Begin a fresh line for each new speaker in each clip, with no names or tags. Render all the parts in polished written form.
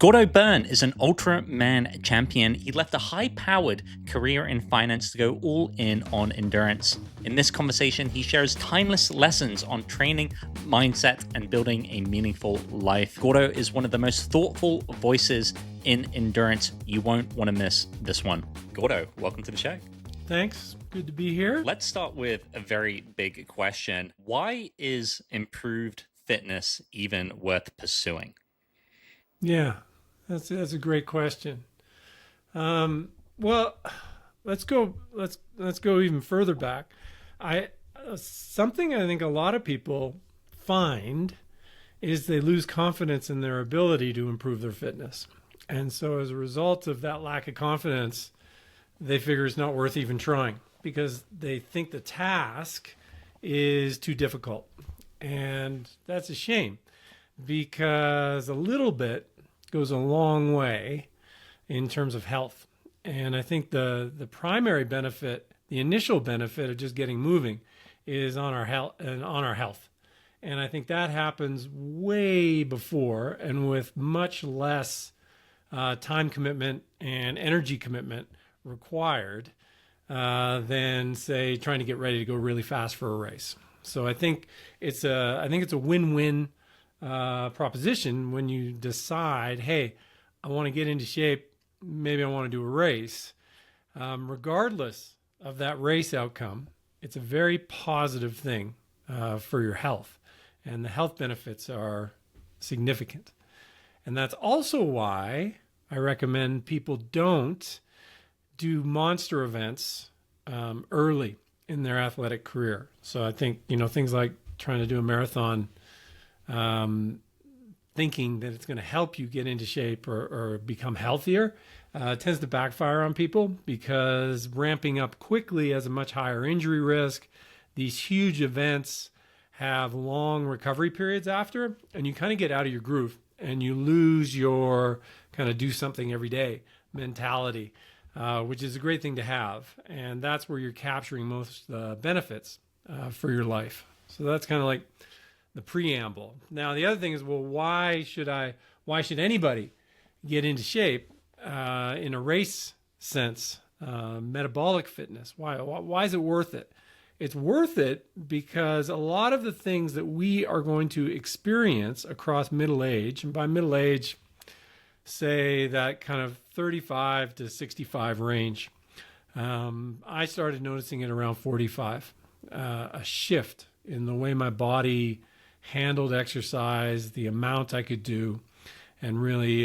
Gordo Byrne is an Ultraman champion. He left a high-powered career in finance to go all in on endurance. In this conversation, he shares timeless lessons on training, mindset, and building a meaningful life. Gordo is one of the most thoughtful voices in endurance. You won't want to miss this one. Gordo, welcome to the show.
Thanks. Good to be here.
Let's start with a very big question. Why is improved fitness even worth pursuing?
Yeah, that's a great question. Well, let's go even further back. Something I think a lot of people find is they lose confidence in their ability to improve their fitness. And so as a result of that lack of confidence, they figure it's not worth even trying because they think the task is too difficult. And that's a shame because a little bit goes a long way in terms of health. And I think the primary benefit, the initial benefit of just getting moving is on our health. And I think that happens way before and with much less time commitment and energy commitment required than, say, trying to get ready to go really fast for a race. So I think it's a win-win proposition when you decide, hey, I want to get into shape. Maybe I want to do a race. Regardless of that race outcome, it's a very positive thing for your health. And the health benefits are significant. And that's also why I recommend people don't do monster events early in their athletic career. So I think, things like trying to do a marathon, thinking that it's going to help you get into shape or become healthier tends to backfire on people because ramping up quickly has a much higher injury risk. These huge events have long recovery periods after, and you kind of get out of your groove and you lose your kind of do something every day mentality, which is a great thing to have. And that's where you're capturing most benefits for your life. So that's kind of like the preamble. Now, the other thing is, well, why should anybody get into shape in a race sense, metabolic fitness? Why is it worth it? It's worth it because a lot of the things that we are going to experience across middle age, and by middle age, say that kind of 35 to 65 range, I started noticing it around 45, a shift in the way my body handled exercise, the amount I could do, and really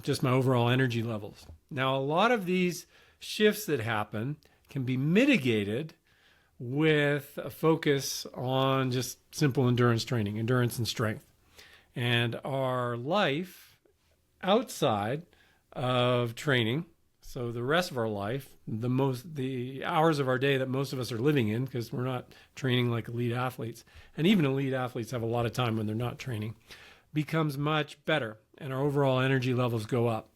just my overall energy levels. Now, a lot of these shifts that happen can be mitigated with a focus on just simple endurance training, endurance and strength. And our life outside of training, so the rest of our life, the hours of our day that most of us are living in, because we're not training like elite athletes, and even elite athletes have a lot of time when they're not training, becomes much better, and our overall energy levels go up.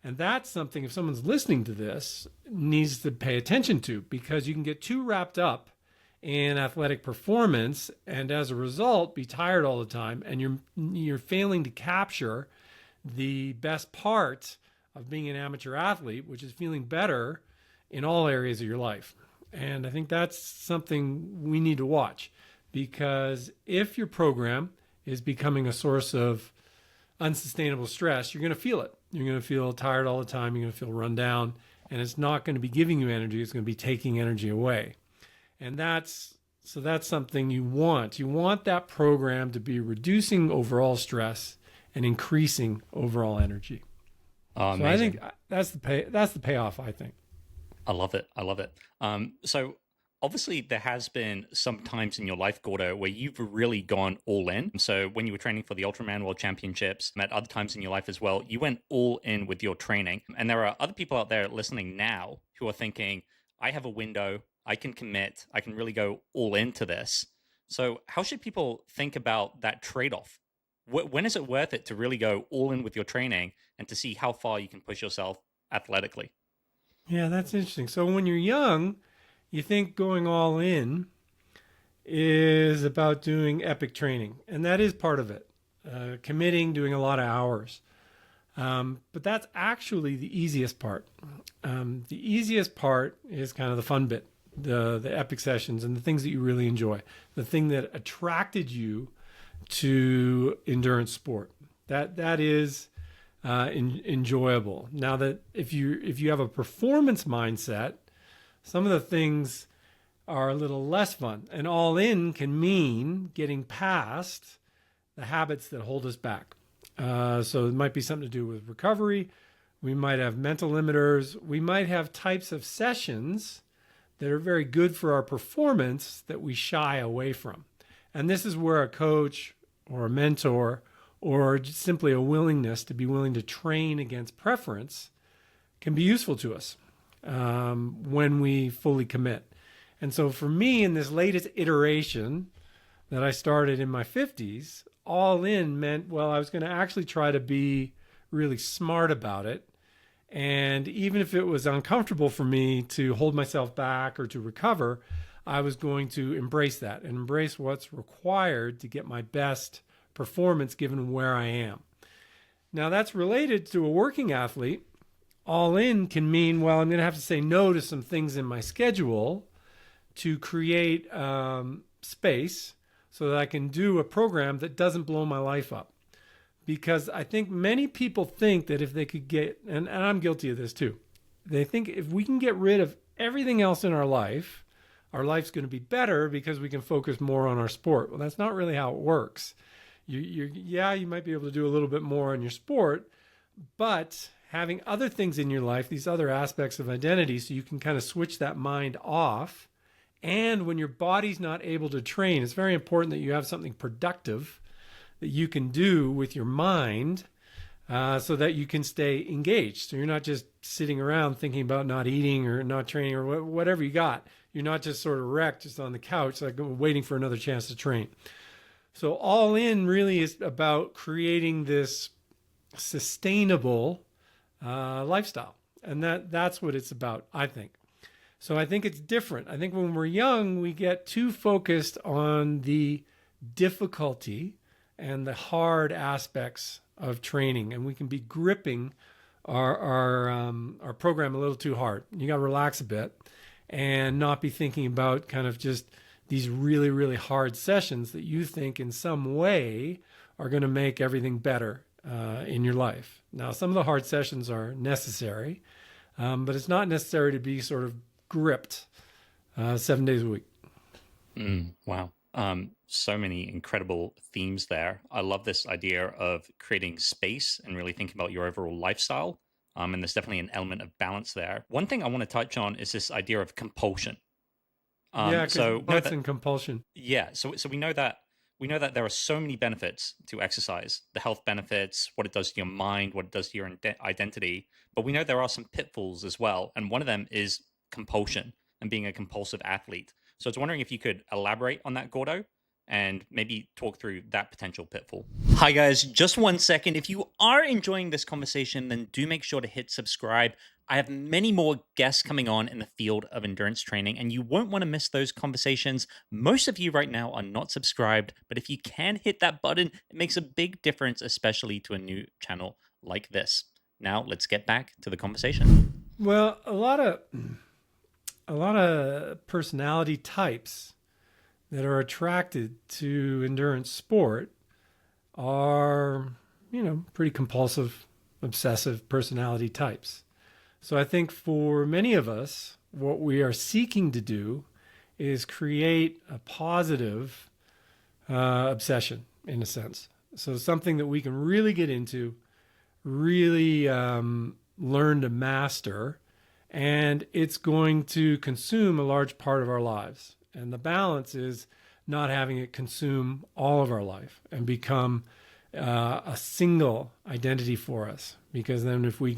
And that's something, if someone's listening to this, needs to pay attention to, because you can get too wrapped up in athletic performance and as a result be tired all the time, and you're failing to capture the best part of being an amateur athlete, which is feeling better in all areas of your life. And I think that's something we need to watch, because if your program is becoming a source of unsustainable stress, you're going to feel it. You're going to feel tired all the time. You're going to feel run down, and it's not going to be giving you energy. It's going to be taking energy away. And that's something you want. You want that program to be reducing overall stress and increasing overall energy. So I think that's the payoff, I think.
I love it. So obviously there has been some times in your life, Gordo, where you've really gone all in. So when you were training for the Ultraman World Championships, at other times in your life as well, you went all in with your training. And there are other people out there listening now who are thinking, I have a window, I can commit, I can really go all into this. So how should people think about that trade-off? When is it worth it to really go all in with your training and to see how far you can push yourself athletically?
Yeah, that's interesting. So when you're young, you think going all in is about doing epic training, and that is part of it. Committing, doing a lot of hours. But that's actually the easiest part. The easiest part is kind of the fun bit, the epic sessions and the things that you really enjoy, the thing that attracted you to endurance sport. That is enjoyable. Now that if you have a performance mindset, some of the things are a little less fun. And all in can mean getting past the habits that hold us back. So it might be something to do with recovery. We might have mental limiters. We might have types of sessions that are very good for our performance that we shy away from. And this is where a coach or a mentor or just simply a willingness to be willing to train against preference can be useful to us when we fully commit. And so for me, in this latest iteration that I started in my 50s, all in meant, well, I was going to actually try to be really smart about it. And even if it was uncomfortable for me to hold myself back or to recover, I was going to embrace that and embrace what's required to get my best performance given where I am. Now, that's related to a working athlete. All in can mean, well, I'm going to have to say no to some things in my schedule to create space so that I can do a program that doesn't blow my life up. Because I think many people think that if they could get, and I'm guilty of this too, they think if we can get rid of everything else in our life's going to be better because we can focus more on our sport. Well, that's not really how it works. You might be able to do a little bit more in your sport, but having other things in your life, these other aspects of identity, so you can kind of switch that mind off. And when your body's not able to train, it's very important that you have something productive that you can do with your mind so that you can stay engaged. So you're not just sitting around thinking about not eating or not training or whatever you got. You're not just sort of wrecked, just on the couch, like waiting for another chance to train. So all in really is about creating this sustainable lifestyle. And that's what it's about, I think. So I think it's different. I think when we're young, we get too focused on the difficulty and the hard aspects of training, and we can be gripping our program a little too hard. You got to relax a bit and not be thinking about kind of just these really, really hard sessions that you think in some way are going to make everything better in your life. Now, some of the hard sessions are necessary, but it's not necessary to be sort of gripped 7 days a week.
Wow. So many incredible themes there. I love this idea of creating space and really thinking about your overall lifestyle. And there's definitely an element of balance there. One thing I want to touch on is this idea of compulsion.
So that's in compulsion.
Yeah. So we know that there are so many benefits to exercise, the health benefits, what it does to your mind, what it does to your identity. But we know there are some pitfalls as well. And one of them is compulsion and being a compulsive athlete. So I was wondering if you could elaborate on that, Gordo, and maybe talk through that potential pitfall. Hi guys, just 1 second. If you are enjoying this conversation, then do make sure to hit subscribe. I have many more guests coming on in the field of endurance training, and you won't want to miss those conversations. Most of you right now are not subscribed, but if you can hit that button, it makes a big difference, especially to a new channel like this. Now, let's get back to the conversation.
Well, a lot of personality types that are attracted to endurance sport are, pretty compulsive, obsessive personality types. So I think for many of us, what we are seeking to do is create a positive obsession, in a sense. So something that we can really get into, really learn to master, and it's going to consume a large part of our lives. And the balance is not having it consume all of our life and become a single identity for us. Because then if we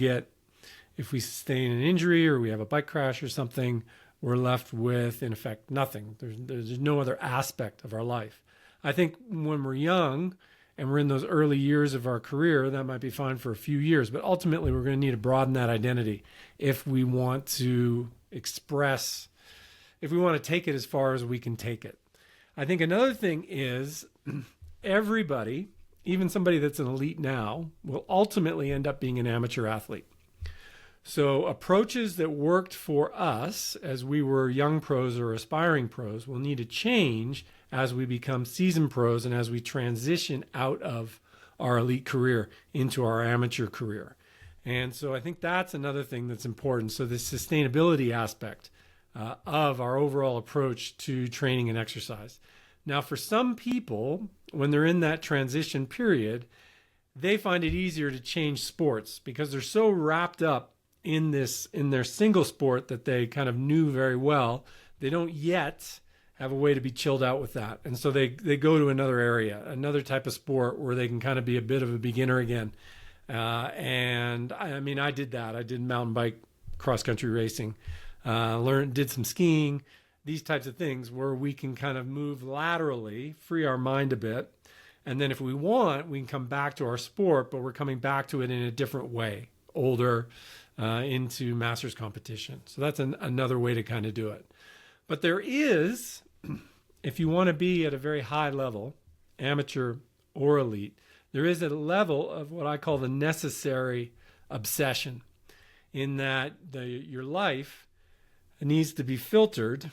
sustain an injury or we have a bike crash or something, we're left with, in effect, nothing. There's no other aspect of our life. I think when we're young and we're in those early years of our career, that might be fine for a few years. But ultimately, we're going to need to broaden that identity if we want to express, if we want to take it as far as we can take it. I think another thing is everybody even somebody that's an elite now, will ultimately end up being an amateur athlete. So approaches that worked for us as we were young pros or aspiring pros will need to change as we become seasoned pros and as we transition out of our elite career into our amateur career. And so I think that's another thing that's important. So the sustainability aspect of our overall approach to training and exercise. Now, for some people, when they're in that transition period, they find it easier to change sports because they're so wrapped up in their single sport that they kind of knew very well. They don't yet have a way to be chilled out with that. And so they go to another area, another type of sport where they can kind of be a bit of a beginner again. And I mean, I did that. I did mountain bike, cross-country racing, did some skiing, these types of things where we can kind of move laterally, free our mind a bit. And then if we want, we can come back to our sport, but we're coming back to it in a different way, older, into masters competition. So that's another way to kind of do it. But there is, if you want to be at a very high level, amateur or elite, there is a level of what I call the necessary obsession, in that your life needs to be filtered.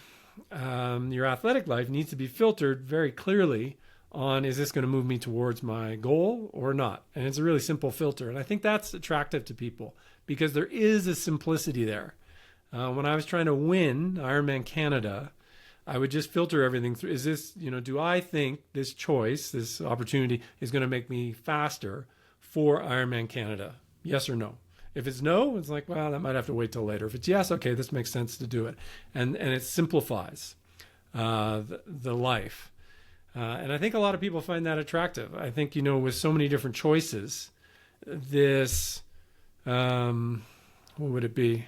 Your athletic life needs to be filtered very clearly on, is this going to move me towards my goal or not? And it's a really simple filter. And I think that's attractive to people because there is a simplicity there. When I was trying to win Ironman Canada, I would just filter everything through. Is this, do I think this choice, this opportunity is going to make me faster for Ironman Canada? Yes or no? If it's no, it's like, well, that might have to wait till later. If it's yes, okay, this makes sense to do it. And it simplifies the life. And I think a lot of people find that attractive. I think, with so many different choices, this, what would it be?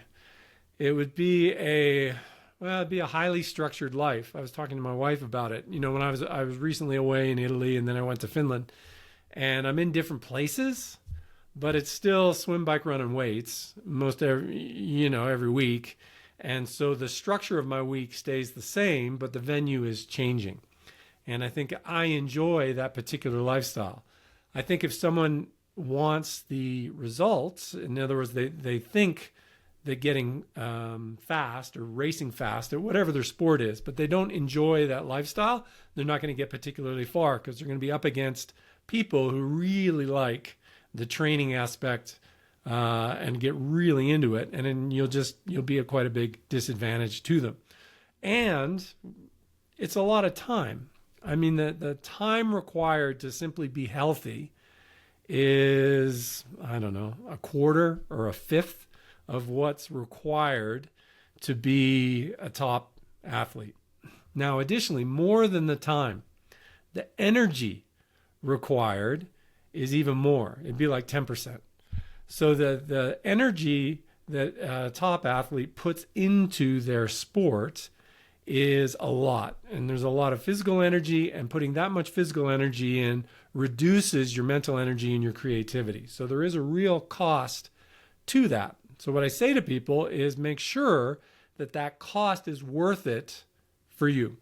It would be it'd be a highly structured life. I was talking to my wife about it. When I was recently away in Italy, and then I went to Finland, and I'm in different places, but it's still swim, bike, run, and weights every week. And so the structure of my week stays the same, but the venue is changing. And I think I enjoy that particular lifestyle. I think if someone wants the results, in other words, they think that getting fast or racing fast or whatever their sport is, but they don't enjoy that lifestyle, they're not going to get particularly far because they're going to be up against people who really like the training aspect and get really into it. And then you'll be at quite a big disadvantage to them. And it's a lot of time. I mean, the time required to simply be healthy is, I don't know, a quarter or a fifth of what's required to be a top athlete. Now, additionally, more than the time, the energy required is even more. It'd be like 10%. So the energy that a top athlete puts into their sport is a lot. And there's a lot of physical energy, and putting that much physical energy in reduces your mental energy and your creativity. So there is a real cost to that. So what I say to people is make sure that cost is worth it for you.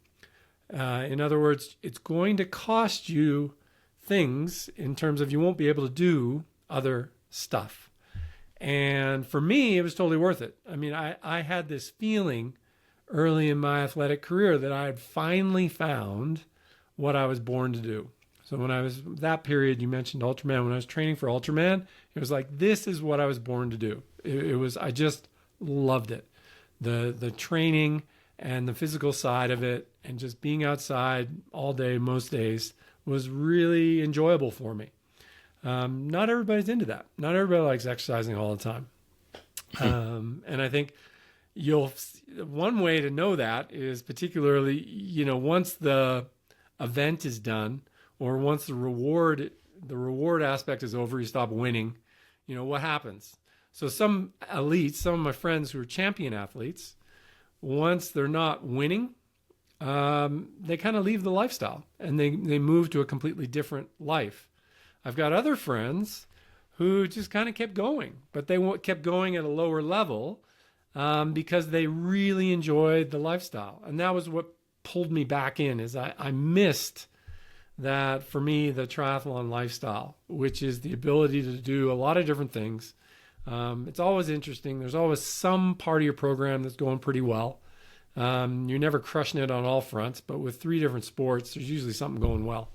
In other words, it's going to cost you things in terms of you won't be able to do other stuff. And for me, it was totally worth it. I mean, I had this feeling early in my athletic career that I had finally found what I was born to do. So when I was that period, you mentioned Ultraman, when I was training for Ultraman, it was like, this is what I was born to do. I just loved it. The training and the physical side of it, and just being outside all day, most days, was really enjoyable for me. Not everybody's into that. Not everybody likes exercising all the time. And I think one way to know that is particularly, once the event is done, or once the reward aspect is over, you stop winning, what happens? So some elites, some of my friends who are champion athletes, once they're not winning, they kind of leave the lifestyle and they move to a completely different life. I've got other friends who just kind of kept going, but they kept going at a lower level because they really enjoyed the lifestyle. And that was what pulled me back in, is I missed that for me, the triathlon lifestyle, which is the ability to do a lot of different things. It's always interesting. There's always some part of your program that's going pretty well. You're never crushing it on all fronts, but with 3 different sports, there's usually something going well,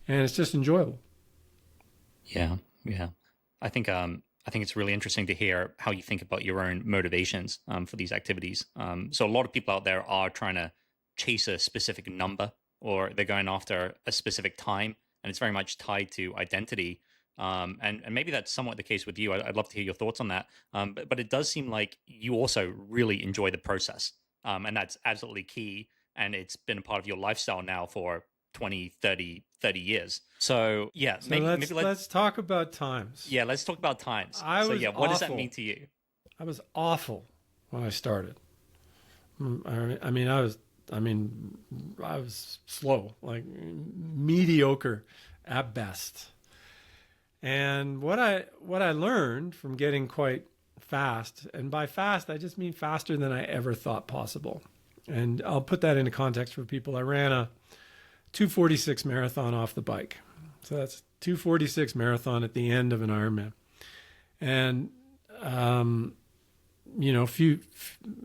and it's just enjoyable.
Yeah, yeah. I think it's really interesting to hear how you think about your own motivations for these activities. So a lot of people out there are trying to chase a specific number, or they're going after a specific time, and it's very much tied to identity. And maybe that's somewhat the case with you. I'd love to hear your thoughts on that. But it does seem like you also really enjoy the process, and that's absolutely key. And it's been a part of your lifestyle now for 20, 30 years. So yeah,
So let's talk about times.
yeah, let's talk about times.
I
So
was
yeah, what does that
awful.
mean to you?
I was awful when I started. I mean, I was slow, like mediocre at best. And what I learned from getting quite fast, and by fast I just mean faster than I ever thought possible. And I'll put that into context for people. I ran a 2:46 marathon off the bike. So that's 2:46 marathon at the end of an Ironman. And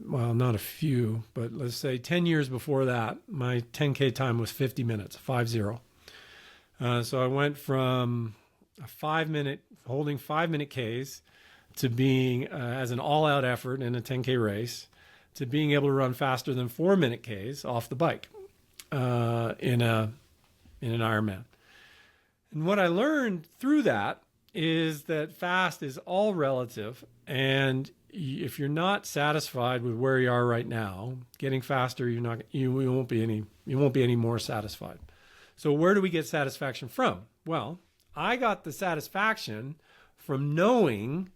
well, not a few, but let's say 10 years before that, my 10K time was 50 minutes, 50. So I went from a 5 minute, holding 5 minute Ks to being, as an all out effort in a 10K race, to being able to run faster than 4 minute Ks off the bike in an Ironman. And what I learned through that is that fast is all relative, and if you're not satisfied with where you are right now, getting faster, you won't be any more satisfied. So where do we get satisfaction from? Well, I got the satisfaction from knowing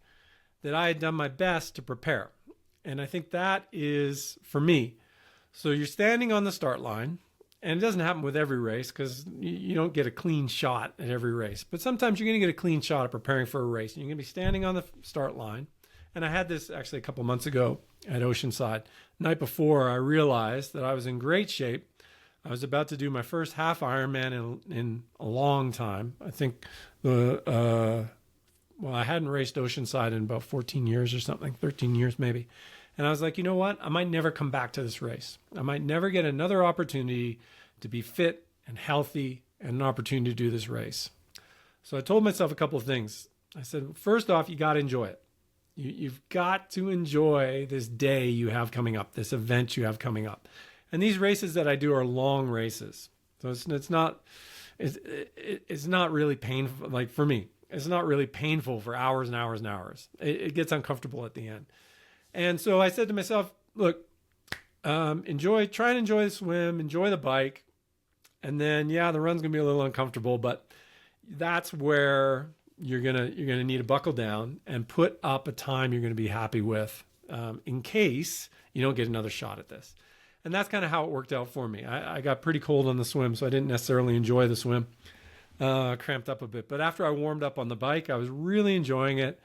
that I had done my best to prepare. And I think that is for me. So you're standing on the start line, and it doesn't happen with every race because you don't get a clean shot at every race. But sometimes you're going to get a clean shot at preparing for a race. And you're going to be standing on the start line. And I had this actually a couple months ago at Oceanside. The night before, I realized that I was in great shape. I was about to do my first half Ironman in a long time. I think I hadn't raced Oceanside in about 14 years or something, 13 years maybe. And I was like, you know what? I might never come back to this race. I might never get another opportunity to be fit and healthy and an opportunity to do this race. So I told myself a couple of things. I said, first off, you got to enjoy it. You've got to enjoy this day you have coming up, this event you have coming up. And these races that I do are long races. So it's not really painful. Like for me, it's not really painful for hours and hours and hours. It gets uncomfortable at the end. And so I said to myself, look, try and enjoy the swim, enjoy the bike. And then, yeah, the run's going to be a little uncomfortable, but that's where you're going to need to buckle down and put up a time you're going to be happy with in case you don't get another shot at this. And that's kind of how it worked out for me. I got pretty cold on the swim, so I didn't necessarily enjoy the swim. Cramped up a bit. But after I warmed up on the bike, I was really enjoying it.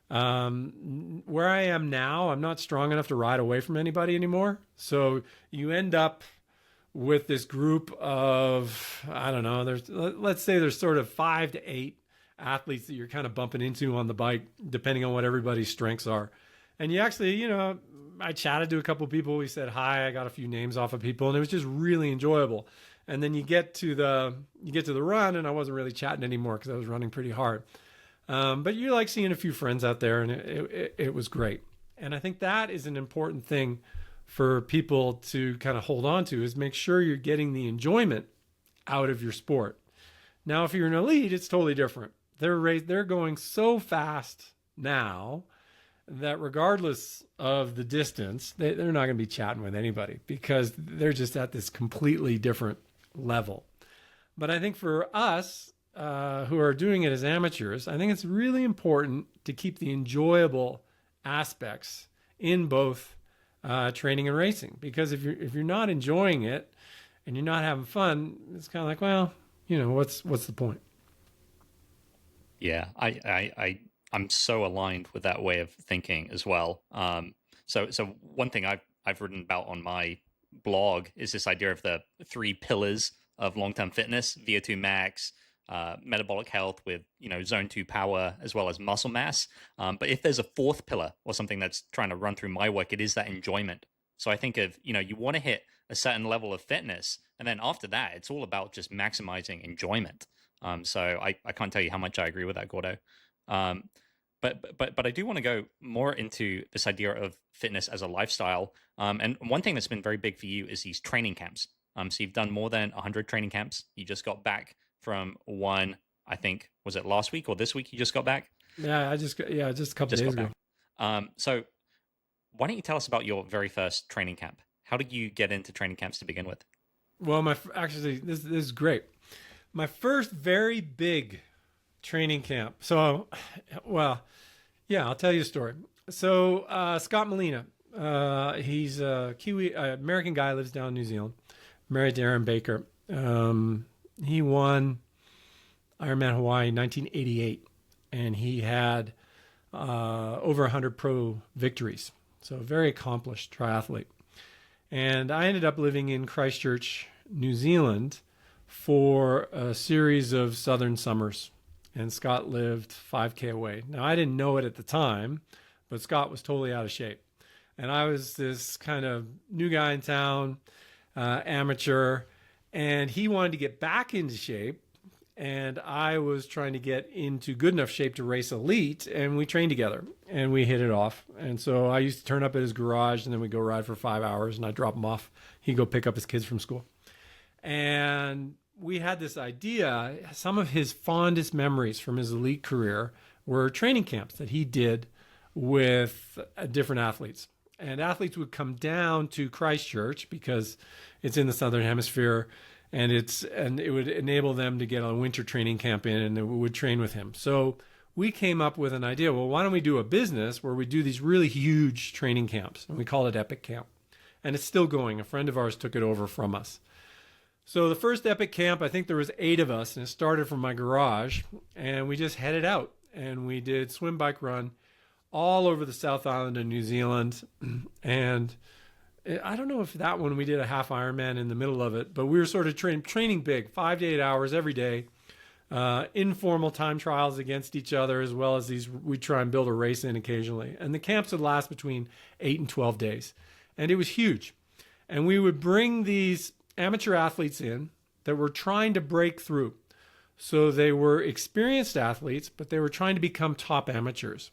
Where I am now, I'm not strong enough to ride away from anybody anymore. So you end up with this group of, I don't know, let's say there's sort of 5 to 8 athletes that you're kind of bumping into on the bike, depending on what everybody's strengths are. And you actually, I chatted to a couple of people. We said hi. I got a few names off of people, and it was just really enjoyable. And then you get to the run, and I wasn't really chatting anymore because I was running pretty hard. But you like seeing a few friends out there, and it was great. And I think that is an important thing for people to kind of hold on to, is make sure you're getting the enjoyment out of your sport. Now, if you're an elite, it's totally different. They're going so fast now that regardless of the distance, they're not going to be chatting with anybody because they're just at this completely different level. But I think for us who are doing it as amateurs, I think it's really important to keep the enjoyable aspects in both training and racing. Because if you're not enjoying it and you're not having fun, it's kind of like, well, what's the point?
Yeah, I'm so aligned with that way of thinking as well. So one thing I've written about on my blog is this idea of the 3 pillars of long-term fitness, VO2 max, metabolic health with zone 2 power as well as muscle mass. But if there's a fourth pillar or something that's trying to run through my work, it is that enjoyment. So I think of, you want to hit a certain level of fitness, and then after that it's all about just maximizing enjoyment. So I can't tell you how much I agree with that, Gordo. um, but I do want to go more into this idea of fitness as a lifestyle. And one thing that's been very big for you is these training camps. So you've done more than 100 training camps. You just got back from one, I think, was it last week or this week you just got back?
Yeah, just a couple days ago.
So why don't you tell us about your very first training camp? How did you get into training camps to begin with?
Well, this is great. My first very big training camp. So, well, yeah, I'll tell you a story. So Scott Molina, he's a Kiwi American guy, lives down in New Zealand, married to Aaron Baker. He won Ironman Hawaii in 1988, and he had over 100 pro victories. So a very accomplished triathlete. And I ended up living in Christchurch, New Zealand for a series of southern summers. And Scott lived 5K away. Now, I didn't know it at the time, but Scott was totally out of shape. And I was this kind of new guy in town, amateur, and he wanted to get back into shape. And I was trying to get into good enough shape to race elite, and we trained together and we hit it off. And so I used to turn up at his garage, and then we'd go ride for 5 hours, and I'd drop him off. He'd go pick up his kids from school. And we had this idea. Some of his fondest memories from his elite career were training camps that he did with different athletes. And athletes would come down to Christchurch because it's in the Southern Hemisphere, and it would enable them to get a winter training camp in, and they would train with him. So we came up with an idea. Well, why don't we do a business where we do these really huge training camps? And we call it Epic Camp. And it's still going. A friend of ours took it over from us. So the first Epic Camp, I think there was 8 of us, and it started from my garage, and we just headed out, and we did swim, bike, run all over the South Island of New Zealand. And I don't know if that one we did a half Ironman in the middle of it, but we were sort of training big, 5 to 8 hours every day, informal time trials against each other, as well as we try and build a race in occasionally. And the camps would last between 8 and 12 days. And it was huge. And we would bring these amateur athletes in that were trying to break through. So they were experienced athletes, but they were trying to become top amateurs.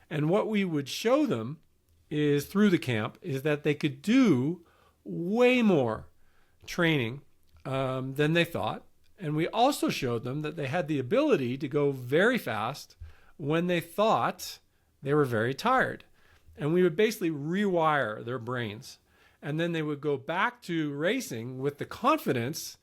And what we would show them is through the camp is that they could do way more training than they thought. And we also showed them that they had the ability to go very fast when they thought they were very tired. And we would basically rewire their brains. And then they would go back to racing with the confidence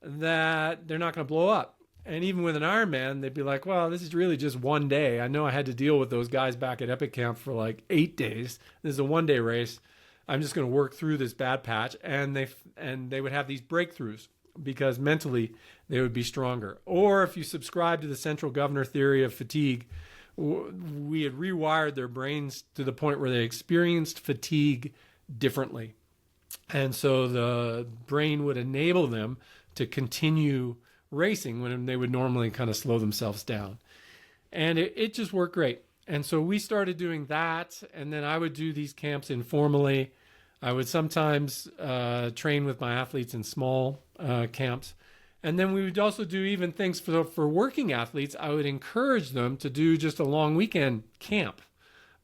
that they're not going to blow up. And even with an Ironman, they'd be like, well, this is really just one day. I know I had to deal with those guys back at Epic Camp for like 8 days. This is a one-day race. I'm just going to work through this bad patch. And they would have these breakthroughs because mentally they would be stronger. Or if you subscribe to the central governor theory of fatigue, we had rewired their brains to the point where they experienced fatigue differently. And so the brain would enable them to continue racing when they would normally kind of slow themselves down. And it just worked great. And so we started doing that. And then I would do these camps informally. I would sometimes train with my athletes in small camps. And then we would also do even things for working athletes. I would encourage them to do just a long weekend camp.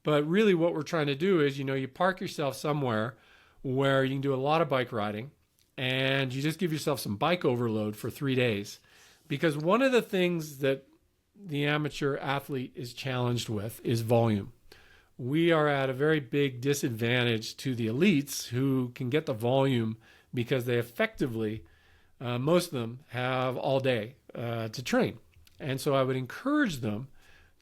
But really what we're trying to do is, you park yourself somewhere where you can do a lot of bike riding, and you just give yourself some bike overload for 3 days. Because one of the things that the amateur athlete is challenged with is volume. We are at a very big disadvantage to the elites who can get the volume because they effectively, most of them, have all day to train. And so I would encourage them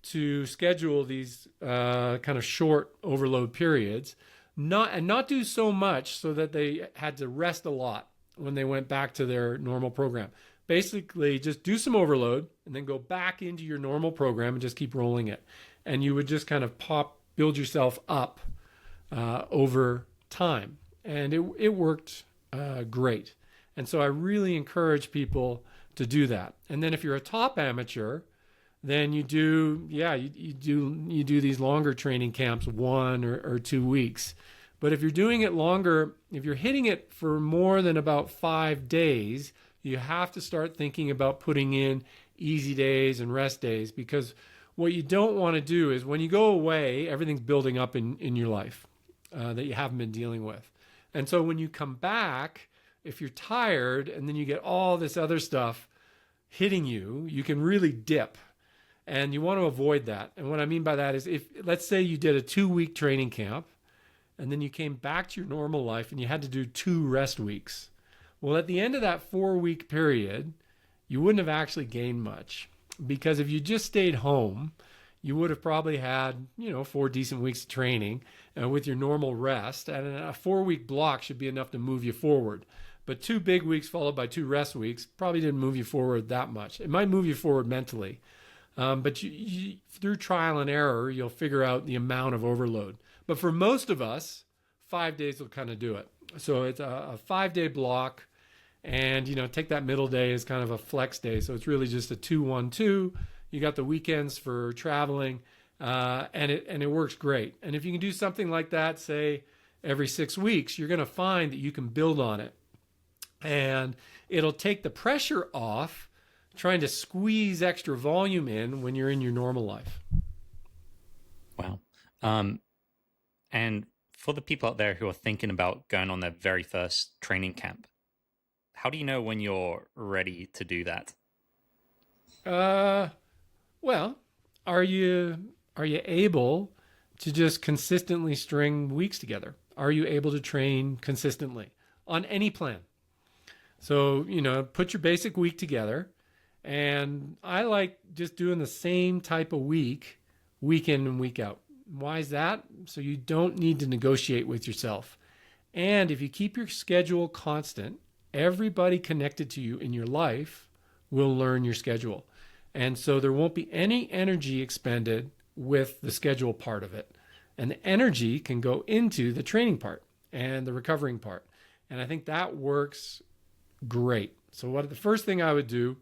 to schedule these kind of short overload periods, not do so much so that they had to rest a lot when they went back to their normal program. Basically, just do some overload and then go back into your normal program and just keep rolling it. And you would just kind of build yourself up over time. And it worked great. And so I really encourage people to do that. And then if you're a top amateur, then you do these longer training camps, 1 or 2 weeks. But if you're doing it longer, if you're hitting it for more than about 5 days, you have to start thinking about putting in easy days and rest days, because what you don't want to do is when you go away, everything's building up in your life that you haven't been dealing with. And so when you come back, if you're tired and then you get all this other stuff hitting you, you can really dip. And you want to avoid that. And what I mean by that is, if let's say you did a 2-week training camp and then you came back to your normal life and you had to do 2 rest weeks. Well, at the end of that 4-week period, you wouldn't have actually gained much, because if you just stayed home, you would have probably had, 4 decent weeks of training with your normal rest. And a 4-week block should be enough to move you forward. But 2 big weeks followed by 2 rest weeks probably didn't move you forward that much. It might move you forward mentally. But you, through trial and error, you'll figure out the amount of overload. But for most of us, 5 days will kind of do it. So it's a 5-day block, and take that middle day as kind of a flex day. So it's really just a 2-1-2. You got the weekends for traveling, and it works great. And if you can do something like that, say every 6 weeks, you're going to find that you can build on it, and it'll take the pressure off trying to squeeze extra volume in when you're in your normal life.
Wow. And for the people out there who are thinking about going on their very first training camp, how do you know when you're ready to do that?
Well, are you able to just consistently string weeks together? Are you able to train consistently on any plan? So, put your basic week together. And I like just doing the same type of week in and week out. Why is that? So you don't need to negotiate with yourself. And if you keep your schedule constant, everybody connected to you in your life will learn your schedule. And so there won't be any energy expended with the schedule part of it. And the energy can go into the training part and the recovering part. And I think that works great. So the first thing I would do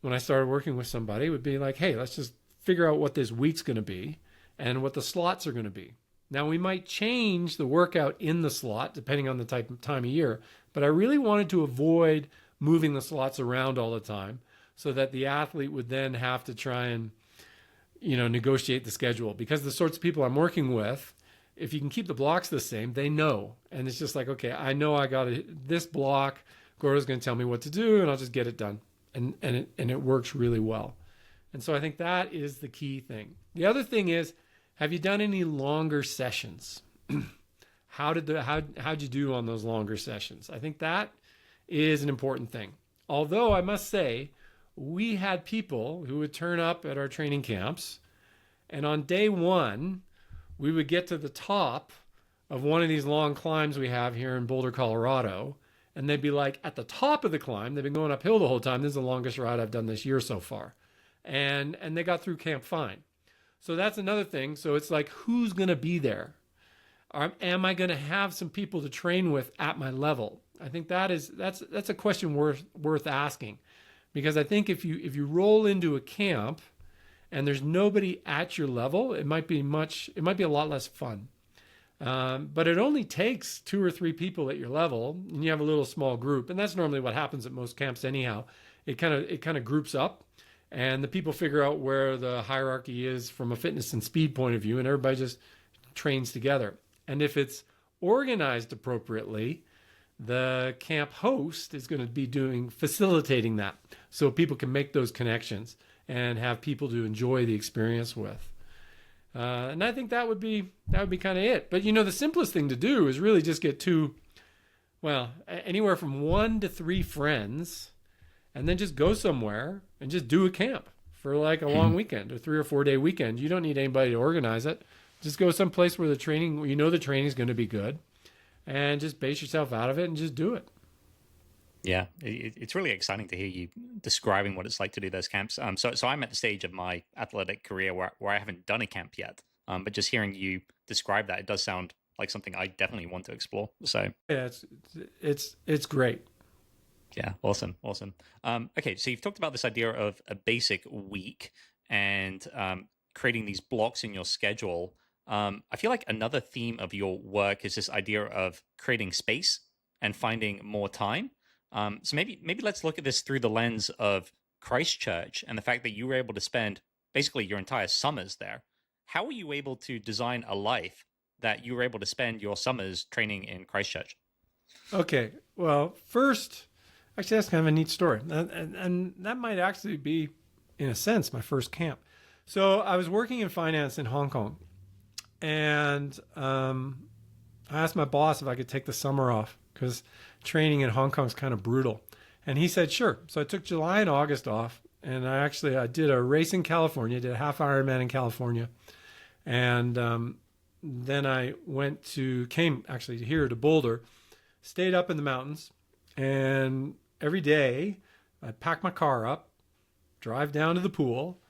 when I started working with somebody would be like, hey, let's just figure out what this week's going to be and what the slots are going to be. Now, we might change the workout in the slot depending on the time of year, but I really wanted to avoid moving the slots around all the time so that the athlete would then have to try and, negotiate the schedule. Because the sorts of people I'm working with, if you can keep the blocks the same, they know. And it's just like, okay, I know I got this block. Gordo's going to tell me what to do, and I'll just get it done. And it works really well. And so I think that is the key thing. The other thing is, have you done any longer sessions? How'd you do on those longer sessions? I think that is an important thing. Although I must say, we had people who would turn up at our training camps, and on day 1, we would get to the top of one of these long climbs we have here in Boulder, Colorado, and they'd be like at the top of the climb. They've been going uphill the whole time. This is the longest ride I've done this year so far. And they got through camp fine. So that's another thing. So it's like, who's going to be there? Am I going to have some people to train with at my level? I think that's a question worth asking, because I think if you roll into a camp and there's nobody at your level, it might be a lot less fun. But it only takes 2 or 3 people at your level, and you have a little small group, and that's normally what happens at most camps anyhow. It kind of groups up, and the people figure out where the hierarchy is from a fitness and speed point of view, and everybody just trains together. And if it's organized appropriately, the camp host is going to be facilitating that, so people can make those connections and have people to enjoy the experience with. And I think that would be kind of it. But the simplest thing to do is really just get anywhere from 1 to 3 friends, and then just go somewhere and just do a camp for like a long weekend, a 3 or 4 day weekend. You don't need anybody to organize it. Just go someplace where the training is going to be good, and just base yourself out of it and just do it.
Yeah, it's really exciting to hear you describing what it's like to do those camps. So I'm at the stage of my athletic career where I haven't done a camp yet. But just hearing you describe that, it does sound like something I definitely want to explore. So
yeah, it's great.
Yeah, awesome, awesome. Okay, so you've talked about this idea of a basic week and creating these blocks in your schedule. I feel like another theme of your work is this idea of creating space and finding more time. So maybe let's look at this through the lens of Christchurch and the fact that you were able to spend basically your entire summers there. How were you able to design a life that you were able to spend your summers training in Christchurch?
Okay, well, first, actually, that's kind of a neat story. And that might actually be, in a sense, my first camp. So I was working in finance in Hong Kong, and I asked my boss if I could take the summer off because training in Hong Kong is kind of brutal. And he said, sure. So I took July and August off. And I did a race in California, did a half Ironman in California. And then I came actually here to Boulder, stayed up in the mountains. And every day I'd pack my car up, drive down to the pool,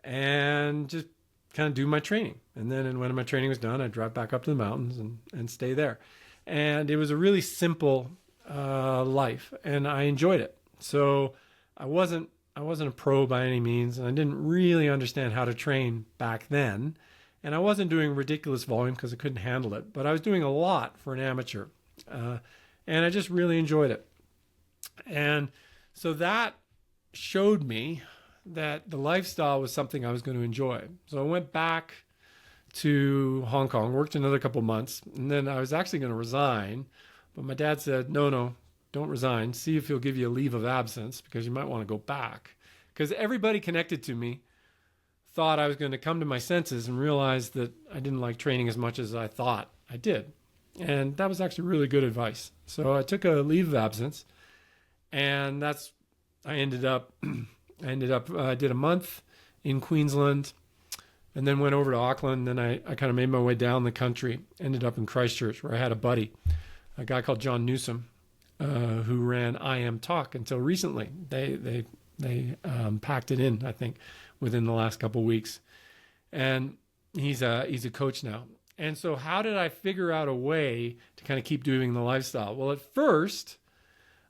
and just kind of do my training. And then when my training was done, I'd drive back up to the mountains and stay there. And it was a really simple life, and I enjoyed it. So I wasn't a pro by any means, and I didn't really understand how to train back then. And I wasn't doing ridiculous volume because I couldn't handle it, but I was doing a lot for an amateur, and I just really enjoyed it. And so that showed me that the lifestyle was something I was going to enjoy. So I went back to Hong Kong, worked another couple months, and then I was actually going to resign. But my dad said, no, don't resign. See if he'll give you a leave of absence because you might want to go back. Because everybody connected to me thought I was going to come to my senses and realize that I didn't like training as much as I thought I did. And that was actually really good advice. So I took a leave of absence, and I did a month in Queensland and then went over to Auckland. Then I kind of made my way down the country, ended up in Christchurch where I had a buddy, a guy called John Newsom, who ran I Am Talk until recently. They packed it in, I think, within the last couple of weeks. And he's a coach now. And so how did I figure out a way to kind of keep doing the lifestyle? Well, at first,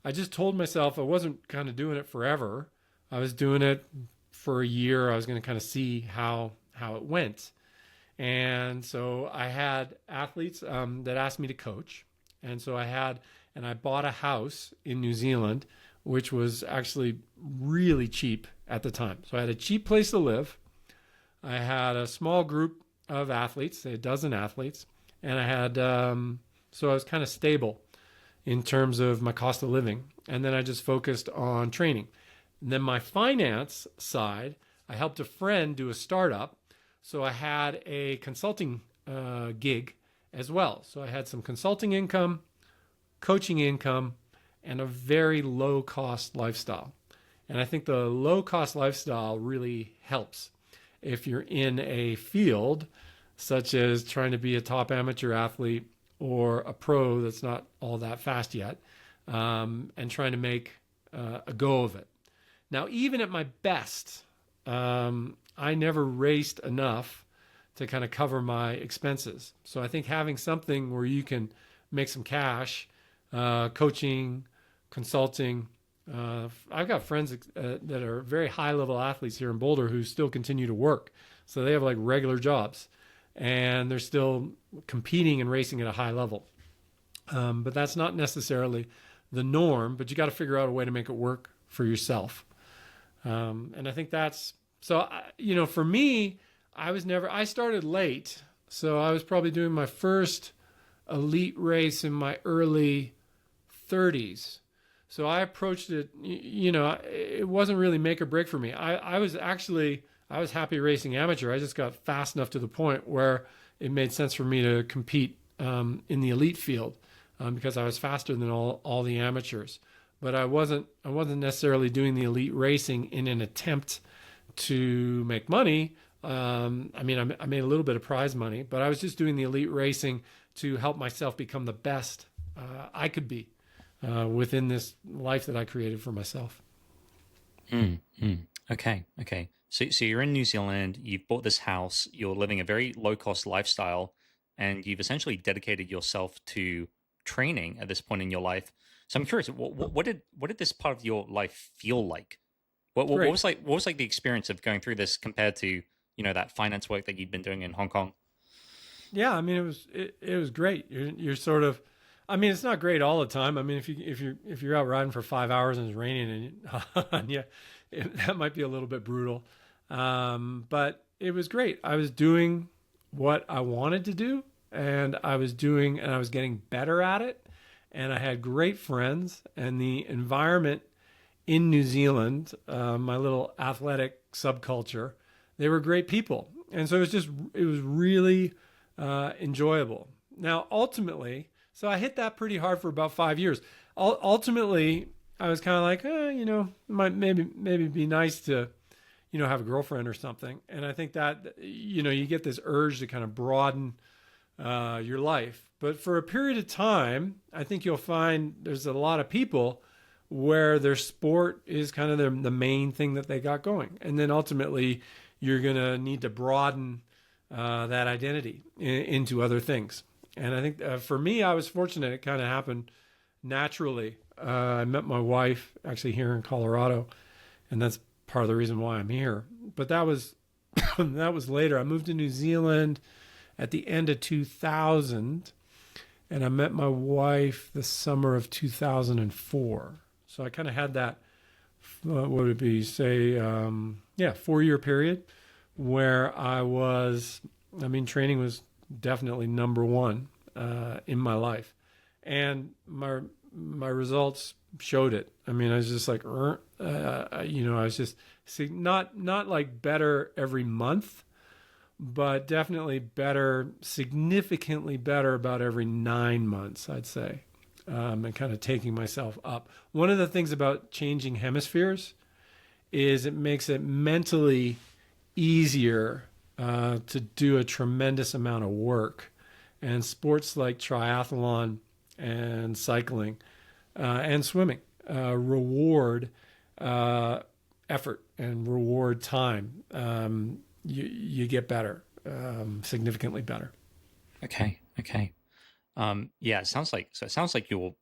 I just told myself I wasn't kind of doing it forever. I was doing it for a year. I was going to kind of see how it went. And so I had athletes that asked me to coach. And so I bought a house in New Zealand, which was actually really cheap at the time. So I had a cheap place to live. I had a small group of athletes, say a dozen athletes. And so I was kind of stable in terms of my cost of living. And then I just focused on training. And then my finance side, I helped a friend do a startup. So I had a consulting gig as well. So I had some consulting income, coaching income, and a very low cost lifestyle. And I think the low cost lifestyle really helps if you're in a field such as trying to be a top amateur athlete or a pro that's not all that fast yet, and trying to make a go of it. Now, even at my best, I never raced enough to kind of cover my expenses. So I think having something where you can make some cash, coaching, consulting. I've got friends that are very high level athletes here in Boulder who still continue to work. So they have like regular jobs and they're still competing and racing at a high level. But that's not necessarily the norm, but you got to figure out a way to make it work for yourself. And I think that's, so, for me, I started late. So I was probably doing my first elite race in my early 30s. So I approached it, it wasn't really make or break for me. I was happy racing amateur. I just got fast enough to the point where it made sense for me to compete in the elite field because I was faster than all the amateurs. But I wasn't necessarily doing the elite racing in an attempt to make money. I made a little bit of prize money, but I was just doing the elite racing to help myself become the best I could be within this life that I created for myself.
Okay. So you're in New Zealand, you've bought this house, you're living a very low cost lifestyle, and you've essentially dedicated yourself to training at this point in your life. So I'm curious, what did this part of your life feel like? What
Great.
was like, what was like the experience of going through this compared to, that finance work that you'd been doing in Hong Kong?
Yeah, I mean it was great. You're sort of, I mean it's not great all the time. I mean if you're out riding for 5 hours and it's raining and yeah, that might be a little bit brutal. But it was great. I was doing what I wanted to do, and I was doing and I was getting better at it, and I had great friends, and the environment in New Zealand, my little athletic subculture, they were great people, and so it was really enjoyable. Now, ultimately, so I hit that pretty hard for about 5 years. Ultimately, I was kind of like, it might maybe be nice to, have a girlfriend or something. And I think that, you get this urge to kind of broaden your life. But for a period of time, I think you'll find there's a lot of people where their sport is kind of the main thing that they got going. And then ultimately, you're going to need to broaden that identity into other things. And I think for me, I was fortunate. It kind of happened naturally. I met my wife actually here in Colorado, and that's part of the reason why I'm here. But that was that was later. I moved to New Zealand at the end of 2000, and I met my wife the summer of 2004. So I kind of had that, what would it be, say, 4-year period where training was definitely number one in my life. And my results showed it. I mean, I was just like, I was just not like better every month, but definitely better, significantly better about every 9 months, I'd say, and kind of taking myself up. One of the things about changing hemispheres is it makes it mentally easier to do a tremendous amount of work. And sports like triathlon and cycling and swimming reward effort and reward time. You get better, significantly better.
Okay, okay. Yeah, it sounds like your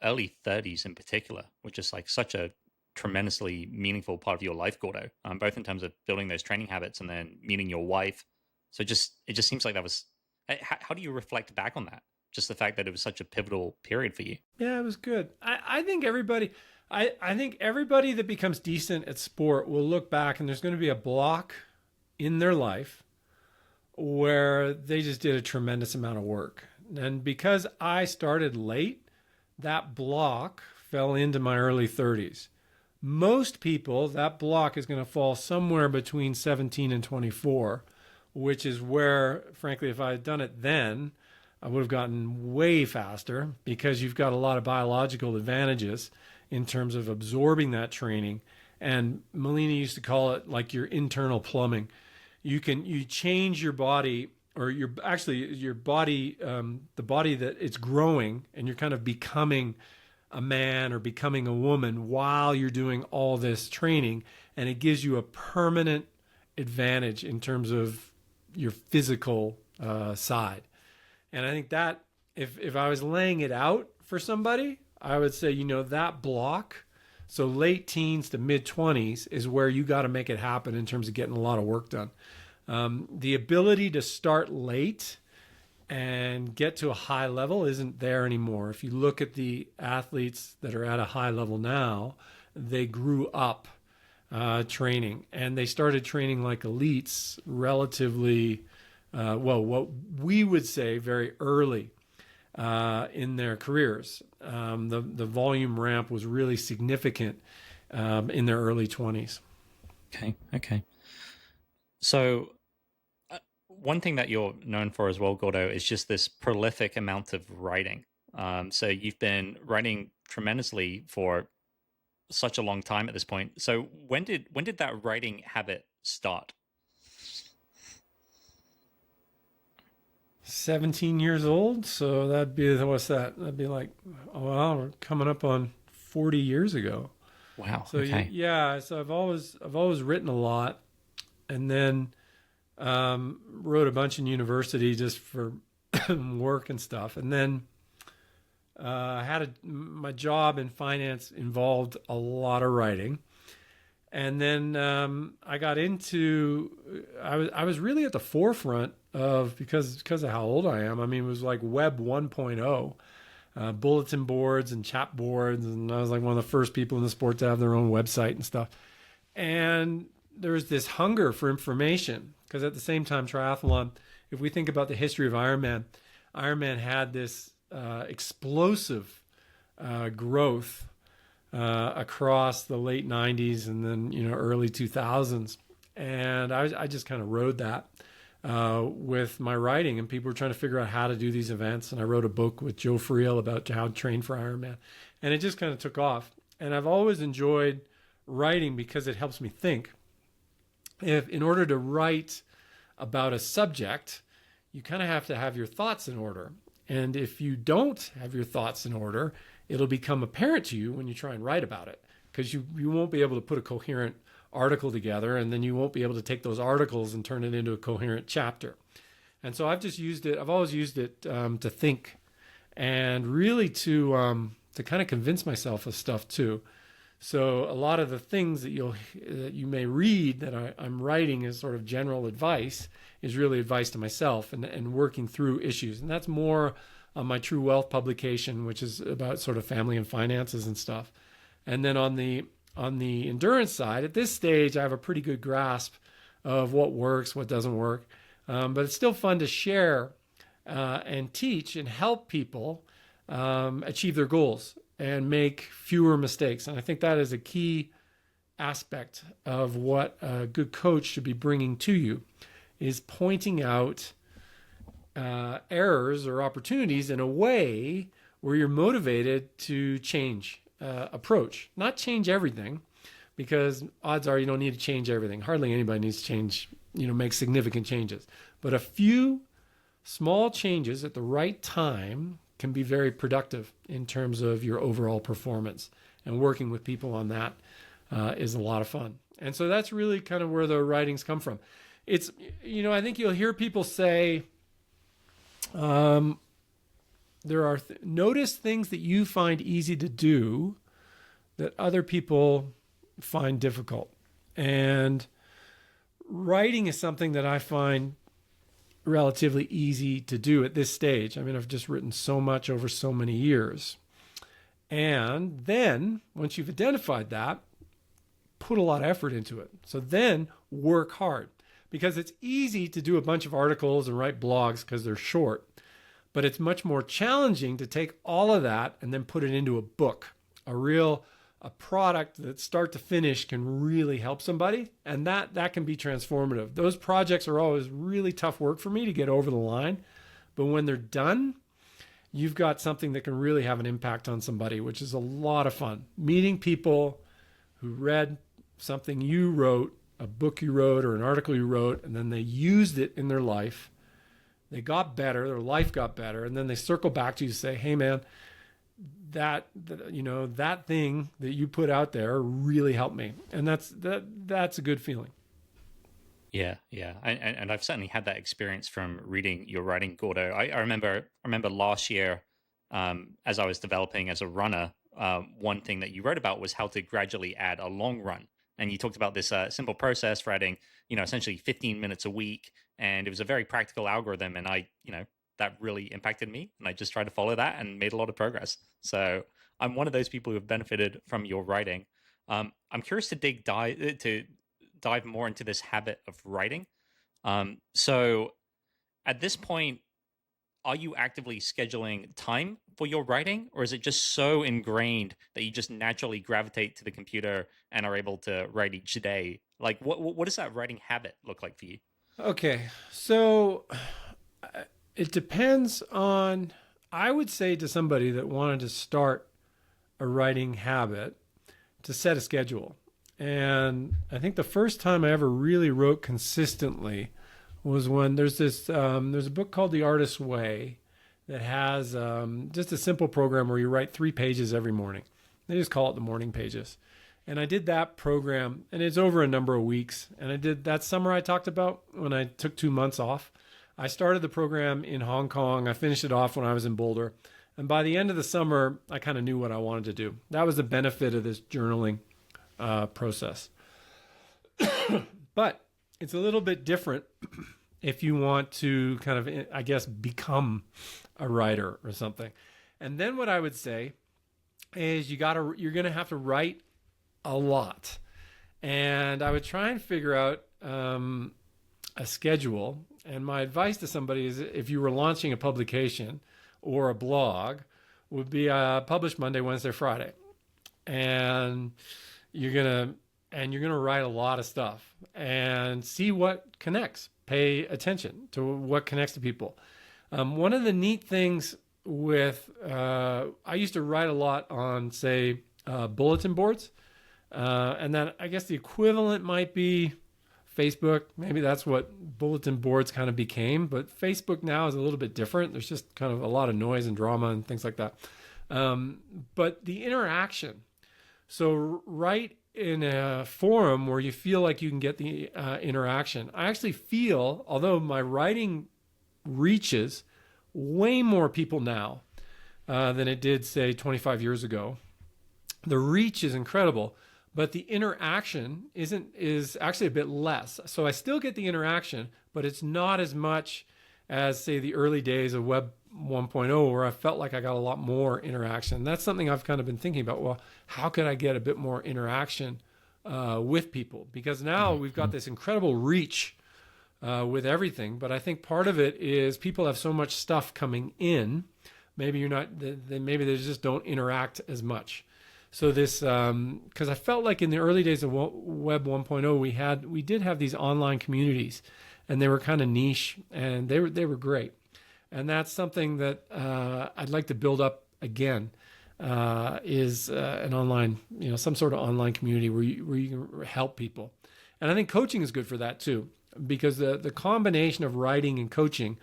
early 30s in particular, which is like such a tremendously meaningful part of your life, Gordo, both in terms of building those training habits and then meeting your wife. So it just seems like that was. How do you reflect back on that? Just the fact that it was such a pivotal period for you.
Yeah, it was good. I think everybody, I think everybody that becomes decent at sport will look back and there's going to be a block in their life where they just did a tremendous amount of work. And because I started late, that block fell into my early 30s. Most people, that block is going to fall somewhere between 17 and 24, which is where, frankly, if I had done it then, I would have gotten way faster because you've got a lot of biological advantages in terms of absorbing that training. And Melina used to call it like your internal plumbing. You change your body, or your body, the body that it's growing, and you're kind of becoming a man or becoming a woman while you're doing all this training, and it gives you a permanent advantage in terms of your physical side. And I think that if I was laying it out for somebody, I would say, that block, so late teens to mid 20s is where you got to make it happen in terms of getting a lot of work done. The ability to start late and get to a high level isn't there anymore. If you look at the athletes that are at a high level now, they grew up training, and they started training like elites relatively, what we would say very early in their careers. The volume ramp was really significant in their early 20s.
Okay. So one thing that you're known for as well, Gordo, is just this prolific amount of writing. So you've been writing tremendously for such a long time at this point. So when did that writing habit start?
17 years old. So that'd be, what's that? That'd be like, well, we're coming up on 40 years ago.
Wow.
So
okay.
yeah, so I've always written a lot, and then wrote a bunch in university just for work and stuff. And then My job in finance involved a lot of writing. And then I got into, I was really at the forefront of, because of how old I am. I mean, it was like Web 1.0, bulletin boards and chat boards. And I was like one of the first people in the sport to have their own website and stuff. And there's this hunger for information, because at the same time, triathlon, if we think about the history of Ironman, Ironman had this explosive growth across the late 90s and then early 2000s, and I just kind of rode that with my writing, and people were trying to figure out how to do these events, and I wrote a book with Joe Friel about how to train for Ironman, and it just kind of took off. And I've always enjoyed writing because it helps me think. If in order to write about a subject, you kind of have to have your thoughts in order. And if you don't have your thoughts in order, it'll become apparent to you when you try and write about it, because you won't be able to put a coherent article together, and then you won't be able to take those articles and turn it into a coherent chapter. And so I've just used it. I've always used it to think, and really to kind of convince myself of stuff too. So a lot of the things that you may read that I'm writing as sort of general advice is really advice to myself and working through issues. And that's more on my True Wealth publication, which is about sort of family and finances and stuff. And then on the endurance side, at this stage, I have a pretty good grasp of what works, what doesn't work. But it's still fun to share and teach and help people achieve their goals and make fewer mistakes. And I think that is a key aspect of what a good coach should be bringing to you, is pointing out errors or opportunities in a way where you're motivated to change approach, not change everything, because odds are you don't need to change everything. Hardly anybody needs to change, make significant changes. But a few small changes at the right time can be very productive in terms of your overall performance. And working with people on that is a lot of fun. And so that's really kind of where the writings come from. It's, I think you'll hear people say, there are notice things that you find easy to do that other people find difficult. And writing is something that I find relatively easy to do at this stage. I mean, I've just written so much over so many years. And then once you've identified that, put a lot of effort into it. So then work hard, because it's easy to do a bunch of articles and write blogs because they're short, but it's much more challenging to take all of that and then put it into a book, a product that start to finish can really help somebody. And that can be transformative. Those projects are always really tough work for me to get over the line. But when they're done, you've got something that can really have an impact on somebody, which is a lot of fun. Meeting people who read something you wrote, a book you wrote or an article you wrote, and then they used it in their life. They got better, their life got better, and then they circle back to you and say, hey man, that thing that you put out there really helped me. And that's a good feeling.
Yeah. And I've certainly had that experience from reading your writing, Gordo. I remember last year, as I was developing as a runner, one thing that you wrote about was how to gradually add a long run. And you talked about this simple process for adding, essentially 15 minutes a week. And it was a very practical algorithm. And that really impacted me. And I just tried to follow that and made a lot of progress. So I'm one of those people who have benefited from your writing. I'm curious to dive more into this habit of writing. So at this point, are you actively scheduling time for your writing, or is it just so ingrained that you just naturally gravitate to the computer and are able to write each day? Like, what does that writing habit look like for you?
Okay, so it depends on, I would say to somebody that wanted to start a writing habit, to set a schedule. And I think the first time I ever really wrote consistently was when there's a book called The Artist's Way that has just a simple program where you write 3 pages every morning. They just call it the morning pages. And I did that program, and it's over a number of weeks. And I did that summer I talked about when I took 2 months off. I started the program in Hong Kong. I finished it off when I was in Boulder. And by the end of the summer, I kind of knew what I wanted to do. That was the benefit of this journaling process. But it's a little bit different if you want to kind of, I guess, become a writer or something. And then what I would say is you're going to have to write a lot. And I would try and figure out a schedule. And my advice to somebody is if you were launching a publication or a blog would be publish Monday, Wednesday, Friday. And you're going to write a lot of stuff and see what connects. Pay attention to what connects to people. One of the neat things with, I used to write a lot on, say, bulletin boards. And then I guess the equivalent might be Facebook. Maybe that's what bulletin boards kind of became. But Facebook now is a little bit different. There's just kind of a lot of noise and drama and things like that. But the interaction. So write in a forum where you feel like you can get the interaction. I actually feel, although my writing reaches way more people now than it did, say, 25 years ago, the reach is incredible, but the interaction is actually a bit less. So I still get the interaction, but it's not as much as, say, the early days of Web 1.0, where I felt like I got a lot more interaction. That's something I've kind of been thinking about. Well, how could I get a bit more interaction with people? Because now we've got this incredible reach with everything. But I think part of it is people have so much stuff coming in. Maybe maybe they just don't interact as much. So this, because I felt like in the early days of Web 1.0, we did have these online communities, and they were kind of niche, and they were great. And that's something that I'd like to build up again, is an online, some sort of online community where you can help people. And I think coaching is good for that too, because the combination of writing and coaching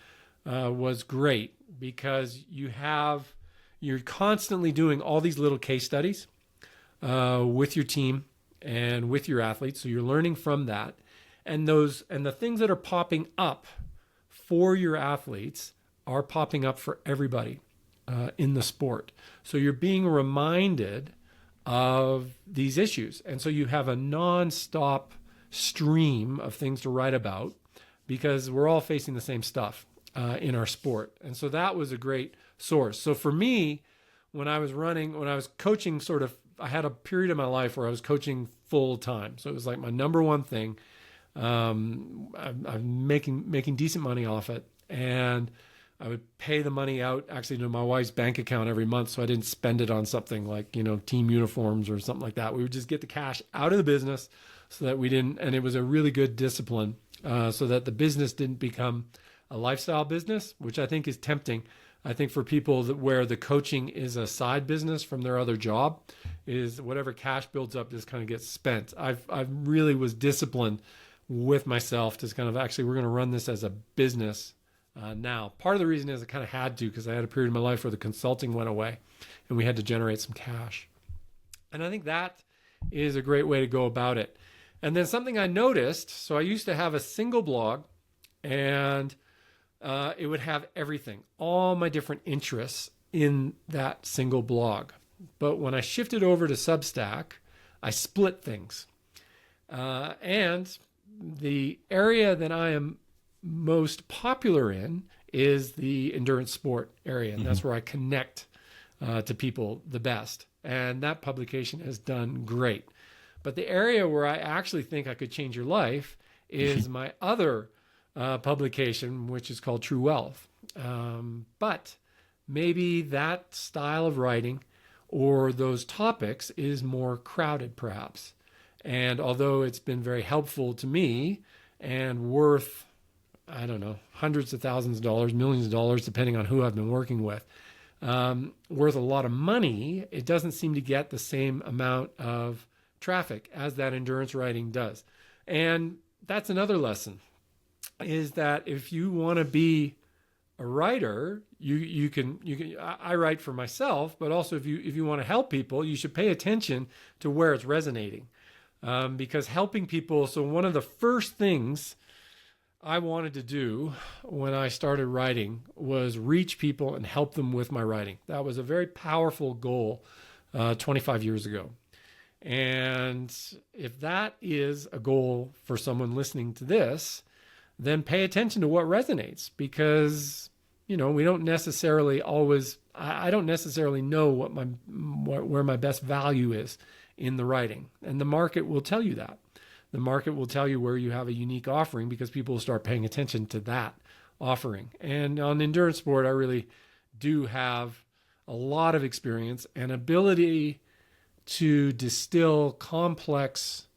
was great, because you're constantly doing all these little case studies with your team and with your athletes. So you're learning from that. And the things that are popping up for your athletes are popping up for everybody in the sport. So you're being reminded of these issues. And so you have a nonstop stream of things to write about, because we're all facing the same stuff in our sport. And so that was a great source. So for me, when I was coaching, I had a period of my life where I was coaching full time. So it was like my number one thing. I'm making decent money off it. And I would pay the money out actually to my wife's bank account every month, so I didn't spend it on something like, team uniforms or something like that. We would just get the cash out of the business so that we didn't, and it was a really good discipline, so that the business didn't become a lifestyle business, which I think is tempting. I think for people where the coaching is a side business from their other job, is whatever cash builds up just kind of gets spent. I really was disciplined with myself to kind of, actually, we're going to run this as a business. Now, part of the reason is I kind of had to, because I had a period in my life where the consulting went away and we had to generate some cash. And I think that is a great way to go about it. And then something I noticed, so I used to have a single blog, and it would have everything, all my different interests in that single blog. But when I shifted over to Substack, I split things. And the area that I am most popular in is the endurance sport area, and that's where I connect to people the best. And that publication has done great. But the area where I actually think I could change your life is my other publication, which is called True Wealth. But maybe that style of writing or those topics is more crowded, perhaps. And although it's been very helpful to me and worth, I don't know, hundreds of thousands of dollars, millions of dollars, depending on who I've been working with, worth a lot of money, it doesn't seem to get the same amount of traffic as that endurance writing does. And that's another lesson, is that if you want to be a writer, you can. I write for myself, but also if you want to help people, you should pay attention to where it's resonating, because helping people. So one of the first things I wanted to do when I started writing was reach people and help them with my writing. That was a very powerful goal 25 years ago. And if that is a goal for someone listening to this, then pay attention to what resonates, because, you know, we don't necessarily always, I don't necessarily know where my best value is in the writing. And the market will tell you that. The market will tell you where you have a unique offering, because people will start paying attention to that offering. And on endurance sport, I really do have a lot of experience and ability to distill complex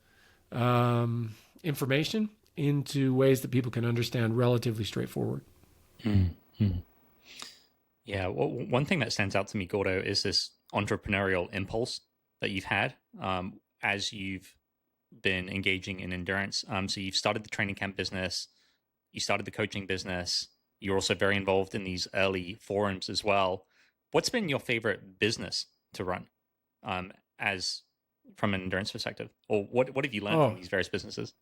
information into ways that people can understand relatively straightforward.
Mm-hmm. Yeah, well, one thing that stands out to me, Gordo, is this entrepreneurial impulse that you've had as you've been engaging in endurance. So you've started the training camp business, you started the coaching business, you're also very involved in these early forums as well. What's been your favorite business to run as from an endurance perspective? Or what have you learned from these various businesses?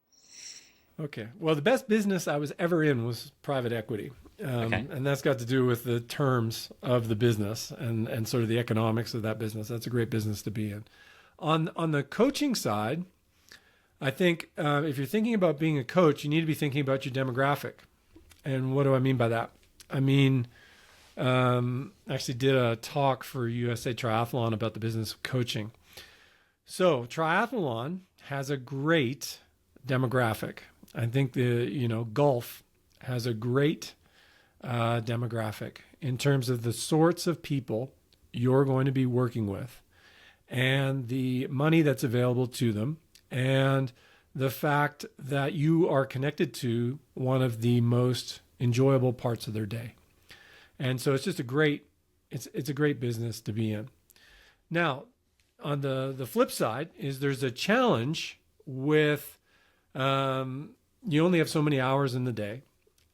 Okay. Well, the best business I was ever in was private equity. And that's got to do with the terms of the business and sort of the economics of that business. That's a great business to be in. On the coaching side, I think if you're thinking about being a coach, you need to be thinking about your demographic. And what do I mean by that? I mean, actually did a talk for USA Triathlon about the business of coaching. So triathlon has a great demographic. I think golf has a great demographic in terms of the sorts of people you're going to be working with and the money that's available to them, and the fact that you are connected to one of the most enjoyable parts of their day. And so it's just a great business to be in. Now, on the flip side is there's a challenge with you only have so many hours in the day,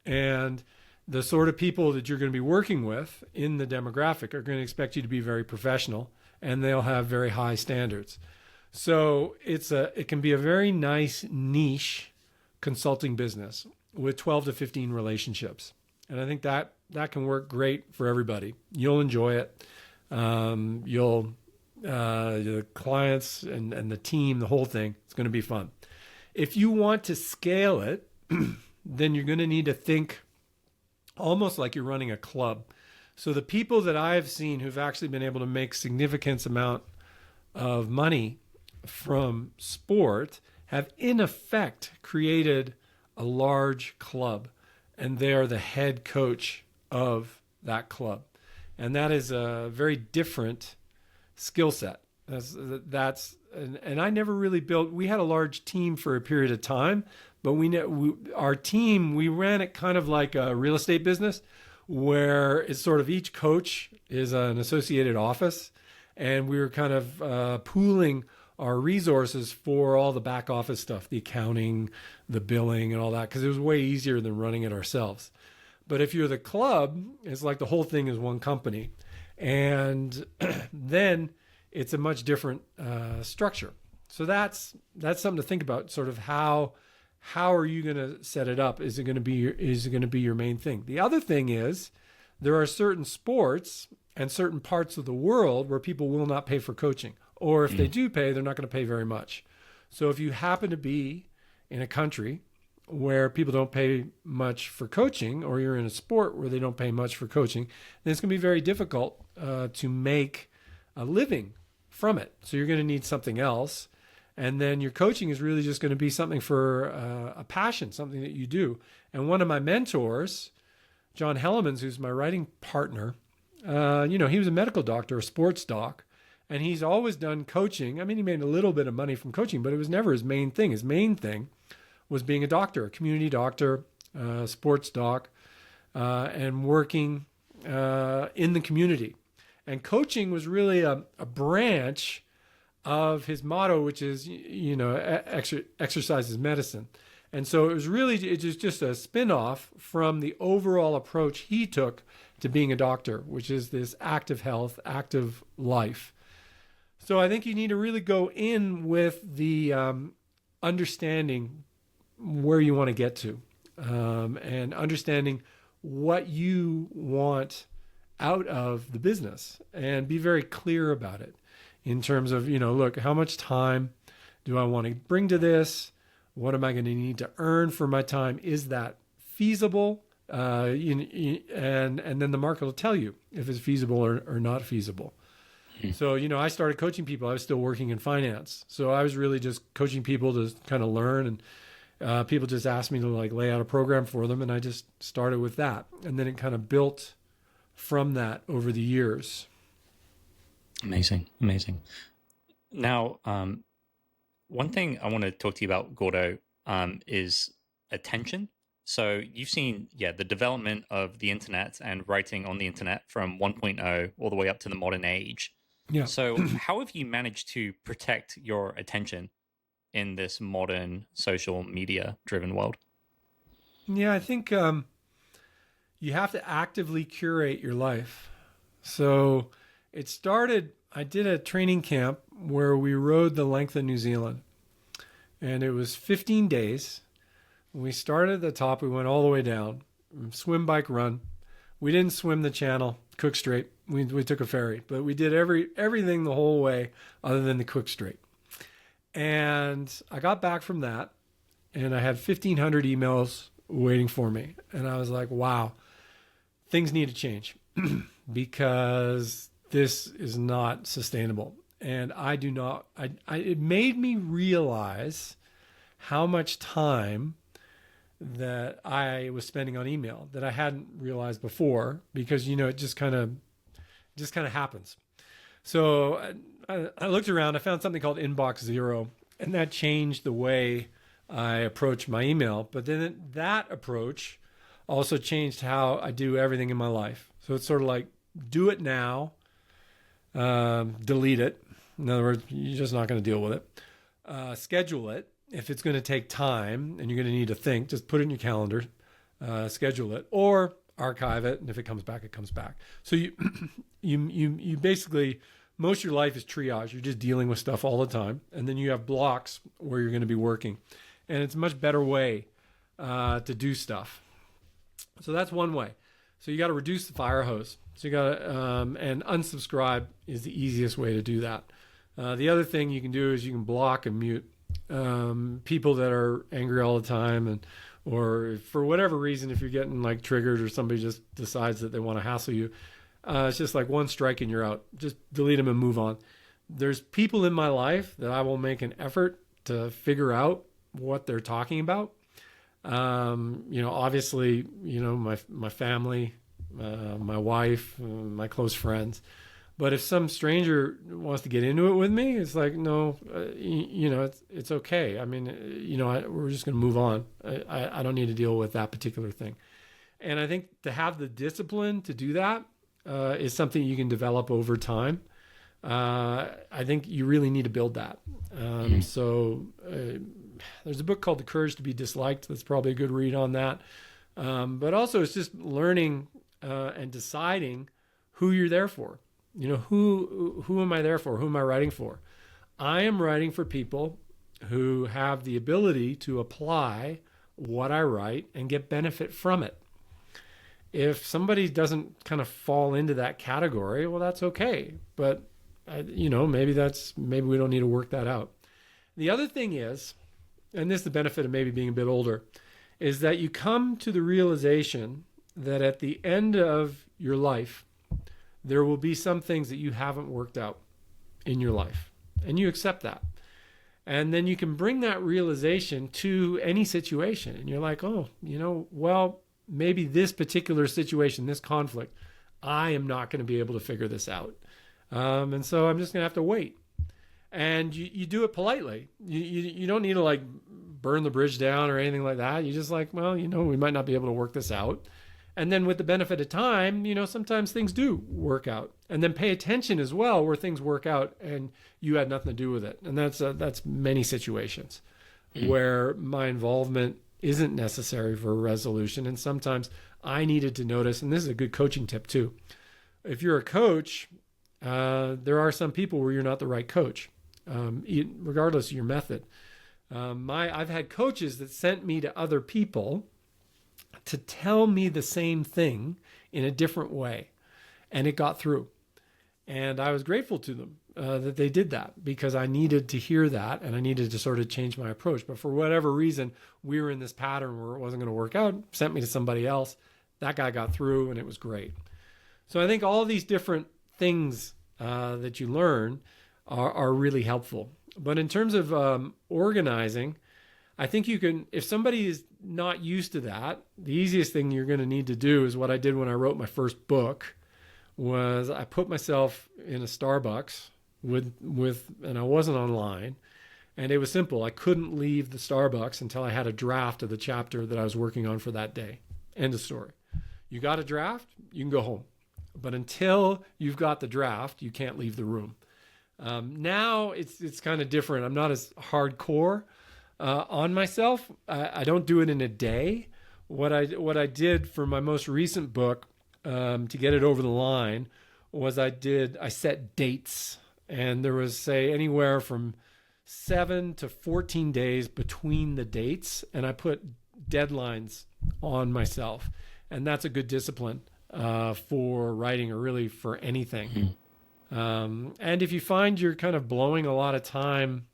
and the sort of people that you're going to be working with in the demographic are going to expect you to be very professional, and they'll have very high standards. So it can be a very nice niche consulting business with 12 to 15 relationships. And I think that can work great for everybody. You'll enjoy it. The clients and the team, the whole thing, it's going to be fun. If you want to scale it, then you're going to need to think almost like you're running a club. So the people that I've seen who've actually been able to make significant amount of money from sport have in effect created a large club, and they are the head coach of that club. And that is a very different skill set. And I never really built, we had a large team for a period of time, but our team, we ran it kind of like a real estate business, where it's sort of each coach is an associated office, and we were kind of pooling our resources for all the back office stuff, the accounting, the billing, and all that, because it was way easier than running it ourselves. But if you're the club, it's like the whole thing is one company, and then it's a much different structure. So that's something to think about. Sort of how are you going to set it up? Is it going to be your main thing? The other thing is there are certain sports and certain parts of the world where people will not pay for coaching, or if they do pay, they're not going to pay very much. So if you happen to be in a country where people don't pay much for coaching, or you're in a sport where they don't pay much for coaching, then it's going to be very difficult to make a living from it. So you're going to need something else. And then your coaching is really just going to be something for a passion, something that you do. And one of my mentors, John Hellemans, who's my writing partner, he was a medical doctor, a sports doc, and he's always done coaching. I mean, he made a little bit of money from coaching, but it was never his main thing. His main thing was being a doctor, a community doctor, sports doc, and working in the community. And coaching was really a branch of his motto, which is, exercise is medicine. And so it was just a spin-off from the overall approach he took to being a doctor, which is this active health, active life. So I think you need to really go in with the understanding where you want to get to. and understanding what you want out of the business, and be very clear about it in terms of, look, how much time do I want to bring to this? What am I going to need to earn for my time? Is that feasible? And then the market will tell you if it's feasible or not feasible. So, I started coaching people. I was still working in finance. So I was really just coaching people to kind of learn. And people just asked me to lay out a program for them. And I just started with that. And then it kind of built from that over the years.
Amazing. Now, one thing I want to talk to you about, Gordo, is attention. So you've seen, the development of the internet and writing on the internet from 1.0 all the way up to the modern age.
Yeah.
So how have you managed to protect your attention in this modern social media driven world?
Yeah, I think you have to actively curate your life. So it started, I did a training camp where we rode the length of New Zealand, and it was 15 days. We started at the top, we went all the way down, swim, bike, run. We didn't swim the channel, Cook Strait. We took a ferry, but we did everything the whole way other than the Cook Strait. And I got back from that, and I had 1,500 emails waiting for me. And I was like, wow, things need to change because this is not sustainable. And it made me realize how much time that I was spending on email that I hadn't realized before, because, it just kind of happens. So I looked around, I found something called Inbox Zero, and that changed the way I approach my email. But then that approach also changed how I do everything in my life. So it's sort of like, do it now, delete it. In other words, you're just not going to deal with it. Schedule it. If it's going to take time and you're going to need to think, just put it in your calendar, schedule it, or archive it. And if it comes back, it comes back. So you basically, most of your life is triage. You're just dealing with stuff all the time. And then you have blocks where you're going to be working. And it's a much better way to do stuff. So that's one way. So you got to reduce the fire hose. So you got to, and unsubscribe is the easiest way to do that. The other thing you can do is you can block and mute people that are angry all the time, or for whatever reason, if you're getting triggered or somebody just decides that they want to hassle you, it's just like one strike and you're out. Just delete them and move on. There's people in my life that I will make an effort to figure out what they're talking about. Obviously, my family, my wife, my close friends. But if some stranger wants to get into it with me, it's like, no, it's okay. I mean, we're just going to move on. I don't need to deal with that particular thing. And I think to have the discipline to do that is something you can develop over time. I think you really need to build that. So there's a book called The Courage to be Disliked. That's probably a good read on that. But also it's just learning and deciding who you're there for. Who am I there for? Who am I writing for? I am writing for people who have the ability to apply what I write and get benefit from it. If somebody doesn't kind of fall into that category, well, that's okay. But maybe we don't need to work that out. The other thing is, and this is the benefit of maybe being a bit older, is that you come to the realization that at the end of your life, there will be some things that you haven't worked out in your life, and you accept that. And then you can bring that realization to any situation. And you're like, oh, well, maybe this particular situation, this conflict, I am not going to be able to figure this out. And so I'm just going to have to wait. And you do it politely. You don't need to burn the bridge down or anything like that. You just well, we might not be able to work this out. And then with the benefit of time, sometimes things do work out. And then pay attention as well where things work out and you had nothing to do with it. And that's many situations where my involvement isn't necessary for a resolution. And sometimes I needed to notice, and this is a good coaching tip too. If you're a coach, there are some people where you're not the right coach, regardless of your method. I've had coaches that sent me to other people to tell me the same thing in a different way. And it got through. And I was grateful to them that they did that, because I needed to hear that and I needed to sort of change my approach. But for whatever reason, we were in this pattern where it wasn't going to work out, sent me to somebody else. That guy got through and it was great. So I think all these different things that you learn are really helpful. But in terms of organizing, I think you can, if somebody is not used to that, the easiest thing you're going to need to do is what I did when I wrote my first book. Was I put myself in a Starbucks with and I wasn't online, and it was simple. I couldn't leave the Starbucks until I had a draft of the chapter that I was working on for that day. End of story. You got a draft, you can go home. But until you've got the draft, you can't leave the room. Now it's kind of different. I'm not as hardcore on myself. I don't do it in a day. What I did for my most recent book, to get it over the line, was I set dates, and there was, say, anywhere from 7 to 14 days between the dates, and I put deadlines on myself, and that's a good discipline for writing, or really for anything. And if you find you're kind of blowing a lot of time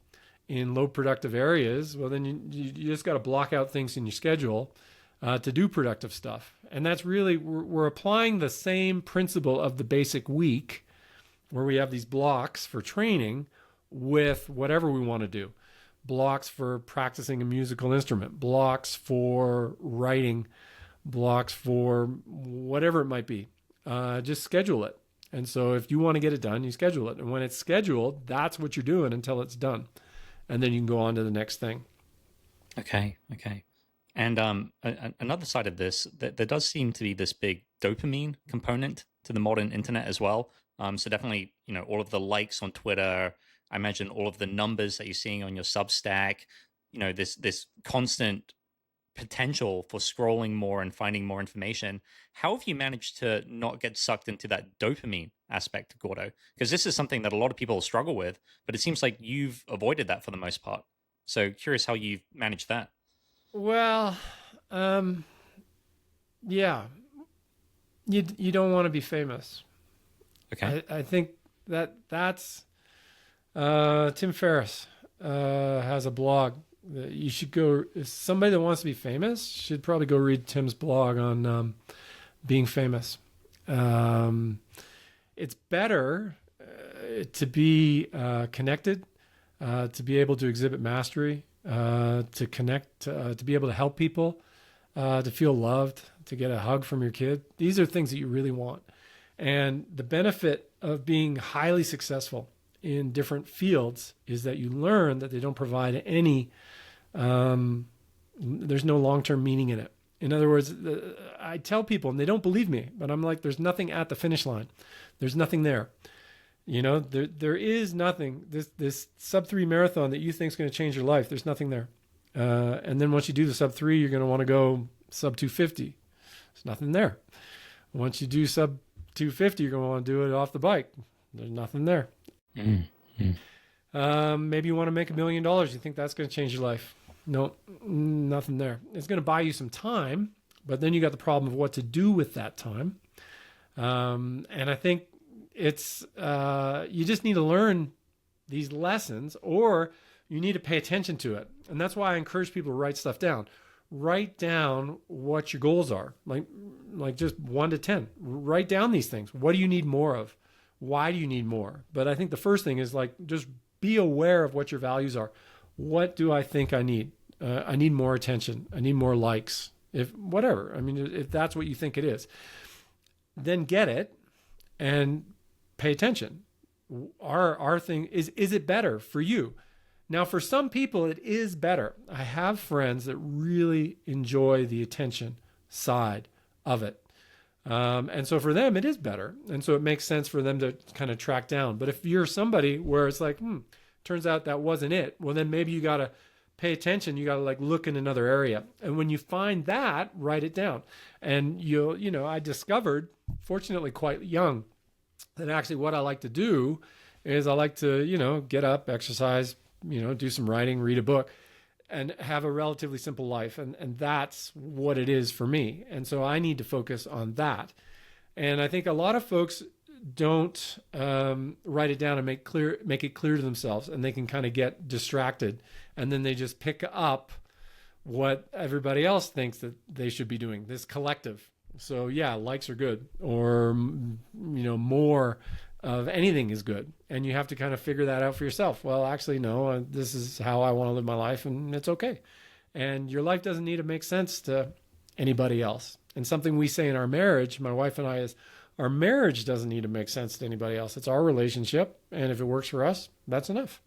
in low productive areas, well, then you just got to block out things in your schedule to do productive stuff. And that's really, we're applying the same principle of the basic week, where we have these blocks for training with whatever we want to do. Blocks for practicing a musical instrument, blocks for writing, blocks for whatever it might be. Just schedule it. And so if you want to get it done, you schedule it. And when it's scheduled, that's what you're doing until it's done. And then you can go on to the next thing.
Okay. And another side of this, that there does seem to be this big dopamine component to the modern internet as well. So definitely, all of the likes on Twitter, I imagine all of the numbers that you're seeing on your Substack, this constant potential for scrolling more and finding more information. How have you managed to not get sucked into that dopamine aspect, Gordo? Because this is something that a lot of people struggle with, but it seems like you've avoided that for the most part. So curious how you've managed that.
Well, yeah, you don't want to be famous.
Okay.
I think that's Tim Ferriss has a blog that you should go. If somebody that wants to be famous should probably go read Tim's blog on being famous. It's better to be connected, to be able to exhibit mastery, to connect, to be able to help people, to feel loved, to get a hug from your kid. These are things that you really want. And the benefit of being highly successful in different fields is that you learn that they don't provide any, there's no long-term meaning in it. In other words, I tell people, and they don't believe me, but I'm like, there's nothing at the finish line. There's nothing there. There is nothing. This sub-3 marathon that you think is going to change your life, there's nothing there. And then once you do the sub-3, you're going to want to go sub-250. There's nothing there. Once you do sub-250, you're going to want to do it off the bike. There's nothing there. Maybe you want to make $1 million. You think that's going to change your life. No, nothing there. It's going to buy you some time, but then you got the problem of what to do with that time. And I think it's you just need to learn these lessons, or you need to pay attention to it. And that's why I encourage people to write stuff down. Write down what your goals are, like just 1 to 10. Write down these things. What do you need more of? Why do you need more? But I think the first thing is just be aware of what your values are. What do I think I need? I need more attention. I need more likes. If that's what you think it is, then get it and pay attention. Our thing is it better for you? Now, for some people, it is better. I have friends that really enjoy the attention side of it. And so for them, it is better. And so it makes sense for them to kind of track down. But if you're somebody where it's like, turns out that wasn't it, well, then maybe you got to pay attention. You got to look in another area. And when you find that, write it down. And I discovered, fortunately quite young, that actually what I like to do is I like to, get up, exercise, do some writing, read a book. and have a relatively simple life. And that's what it is for me. And so I need to focus on that. And I think a lot of folks don't write it down and make it clear to themselves, and they can kind of get distracted, and then they just pick up what everybody else thinks that they should be doing, this collective. So yeah, likes are good, or more of anything is good, and you have to kind of figure that out for yourself. Well, actually, no, this is how I want to live my life, and it's okay. And your life doesn't need to make sense to anybody else. And something we say in our marriage, my wife and I, is our marriage doesn't need to make sense to anybody else. It's our relationship, and if it works for us, that's enough.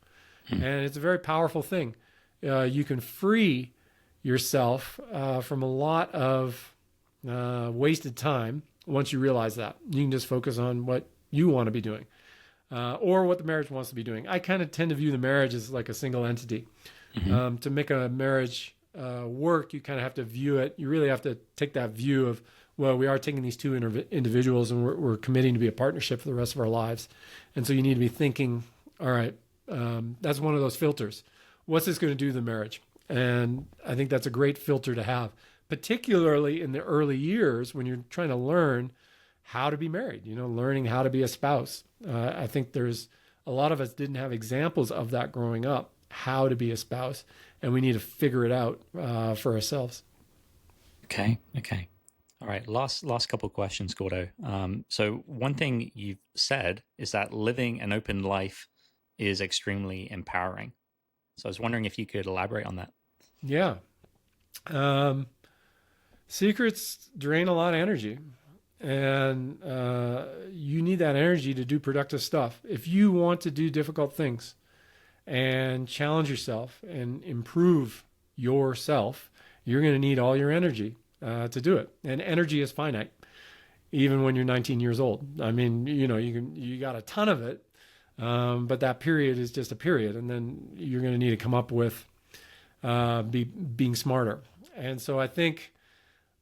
And it's a very powerful thing. You can free yourself from a lot of wasted time once you realize that. You can just focus on what you want to be doing, or what the marriage wants to be doing. I kind of tend to view the marriage as like a single entity. To make a marriage work, you kind of have to view it. You really have to take that view of, well, we are taking these two individuals, and we're committing to be a partnership for the rest of our lives. And so you need to be thinking, all right, that's one of those filters. What's this going to do to the marriage? And I think that's a great filter to have, particularly in the early years when you're trying to learn how to be married, learning how to be a spouse. I think there's a lot of us didn't have examples of that growing up, how to be a spouse, and we need to figure it out for ourselves.
Okay. All right. Last couple of questions, Gordo. So one thing you've said is that living an open life is extremely empowering. So I was wondering if you could elaborate on that.
Yeah. Secrets drain a lot of energy, and you need that energy to do productive stuff. If you want to do difficult things and challenge yourself and improve yourself, you're going to need all your energy to do it. And energy is finite, even when you're 19 years old. I mean, you got a ton of it, but that period is just a period. And then you're going to need to come up with being smarter. And so I think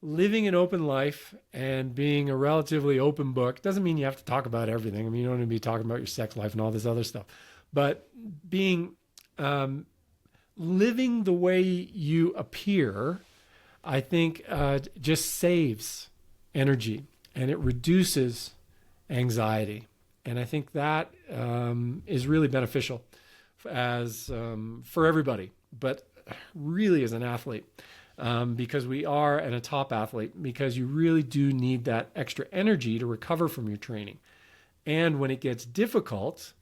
living an open life and being a relatively open book doesn't mean you have to talk about everything. I mean, you don't need to be talking about your sex life and all this other stuff, but being, living the way you appear, I think just saves energy, and it reduces anxiety. And I think that is really beneficial as for everybody, but really as an athlete, because we are, and a top athlete, because you really do need that extra energy to recover from your training. And when it gets difficult,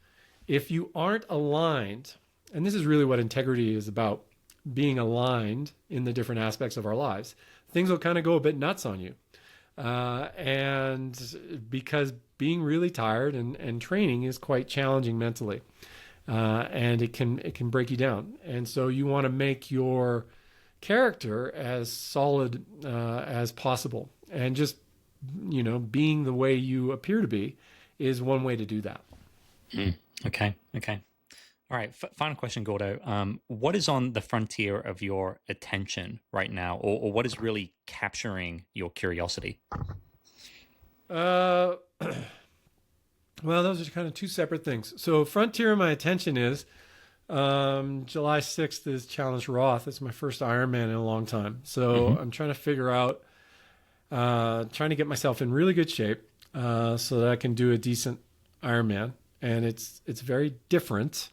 if you aren't aligned, and this is really what integrity is about, being aligned in the different aspects of our lives, things will kind of go a bit nuts on you. And because being really tired and training is quite challenging mentally, and it can break you down. And so you want to make your character as solid as possible. And just, being the way you appear to be is one way to do that.
Okay. All right. Final question, Gordo. What is on the frontier of your attention right now, or what is really capturing your curiosity?
Well, those are kind of two separate things. So frontier of my attention is July 6th is Challenge Roth. It's my first Ironman in a long time. So I'm trying to figure out, trying to get myself in really good shape so that I can do a decent Ironman. And it's very different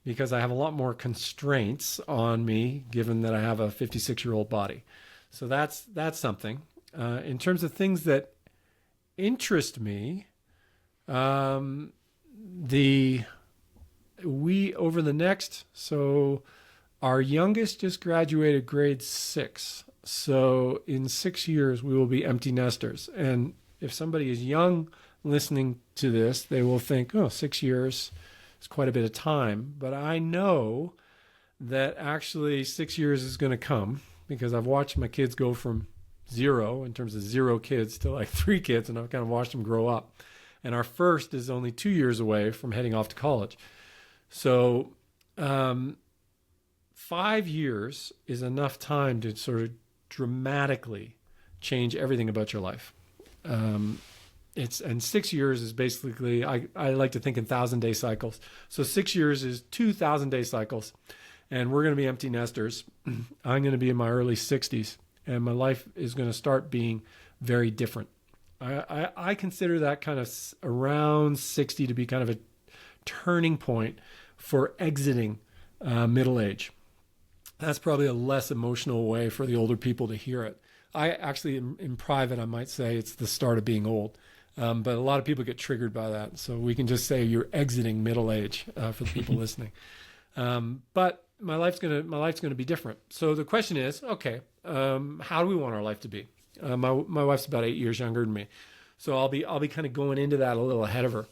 because I have a lot more constraints on me, given that I have a 56-year-old body. So that's something. In terms of things that interest me, so our youngest just graduated grade 6. So in 6 years, we will be empty nesters. And if somebody is young listening to this, they will think, 6 years is quite a bit of time. But I know that actually 6 years is going to come, because I've watched my kids go from 0, in terms of 0 kids, to like 3 kids, and I've kind of watched them grow up. And our first is only 2 years away from heading off to college. So 5 years is enough time to sort of dramatically change everything about your life. And 6 years is basically, I like to think in 1,000-day cycles. So 6 years is 2,000-day cycles. and we're going to be empty nesters. I'm going to be in my early 60s, and my life is going to start being very different. I consider that kind of around 60 to be kind of a turning point for exiting middle age. That's probably a less emotional way for the older people to hear it. I actually, in private, I might say it's the start of being old. But a lot of people get triggered by that. So we can just say you're exiting middle age for the people listening. But my life's gonna be different. So the question is, okay, how do we want our life to be? My wife's about 8 years younger than me, so I'll be kind of going into that a little ahead of her.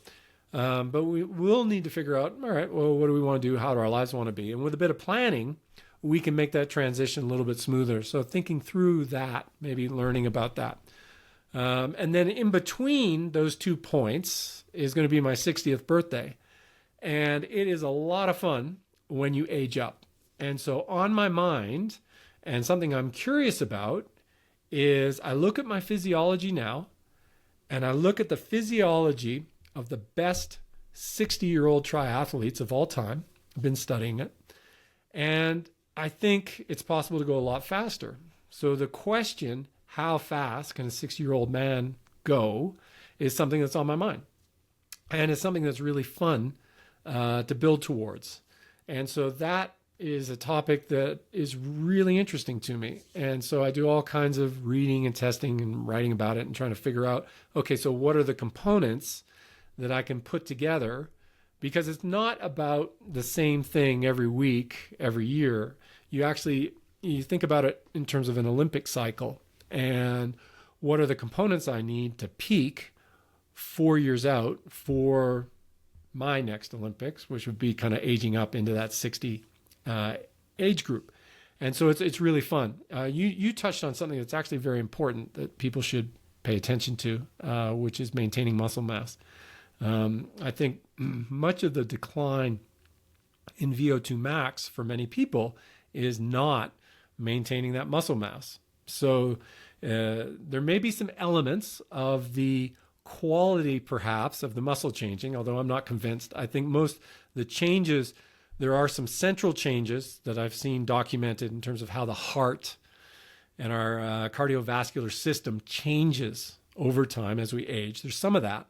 But we will need to figure out, all right, well, what do we want to do? How do our lives want to be? And with a bit of planning, we can make that transition a little bit smoother. So thinking through that, maybe learning about that. And then in between those 2 points is going to be my 60th birthday. And it is a lot of fun when you age up. And so on my mind, and something I'm curious about, is I look at my physiology now, and I look at the physiology of the best 60-year-old triathletes of all time. I've been studying it. And I think it's possible to go a lot faster. So the question, how fast can a 60-year-old man go, is something that's on my mind. And it's something that's really fun to build towards. And so that is a topic that is really interesting to me. And so I do all kinds of reading and testing and writing about it and trying to figure out, okay, so what are the components that I can put together? Because it's not about the same thing every week, every year. You think about it in terms of an Olympic cycle. And what are the components I need to peak 4 years out for my next Olympics, which would be kind of aging up into that 60 age group. And so it's really fun. You touched on something that's actually very important that people should pay attention to, which is maintaining muscle mass. I think much of the decline in VO2 max for many people is not maintaining that muscle mass. So there may be some elements of the quality, perhaps, of the muscle changing, although I'm not convinced. I think most the changes, there are some central changes that I've seen documented in terms of how the heart and our cardiovascular system changes over time as we age. There's some of that.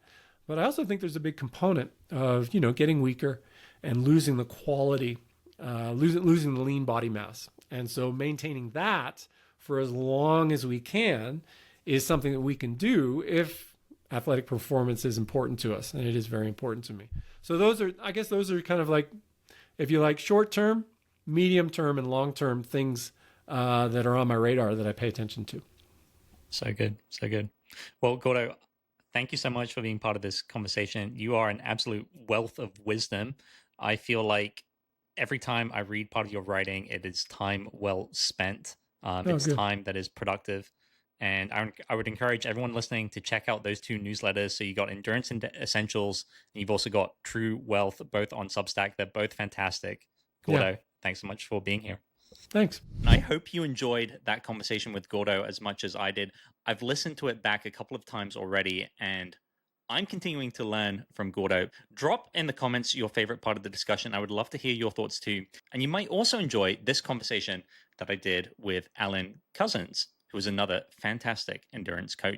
But I also think there's a big component of, getting weaker and losing the quality, losing the lean body mass. And so maintaining that for as long as we can is something that we can do if athletic performance is important to us. And it is very important to me. So those are kind of like, if you like, short-term, medium-term, and long-term things that are on my radar that I pay attention to.
So good. So good. Well, Gordo, thank you so much for being part of this conversation. You are an absolute wealth of wisdom. I feel like every time I read part of your writing, it is time well spent. It's
good.
time that is productive. And I would encourage everyone listening to check out those 2 newsletters. So you got Endurance Essentials, and you've also got True Wealth, both on Substack. They're both fantastic. Gordo, thanks so much for being here.
Thanks.
I hope you enjoyed that conversation with Gordo as much as I did. I've listened to it back a couple of times already, and I'm continuing to learn from Gordo. Drop in the comments your favorite part of the discussion. I would love to hear your thoughts too. And you might also enjoy this conversation that I did with Alan Couzens, who is another fantastic endurance coach.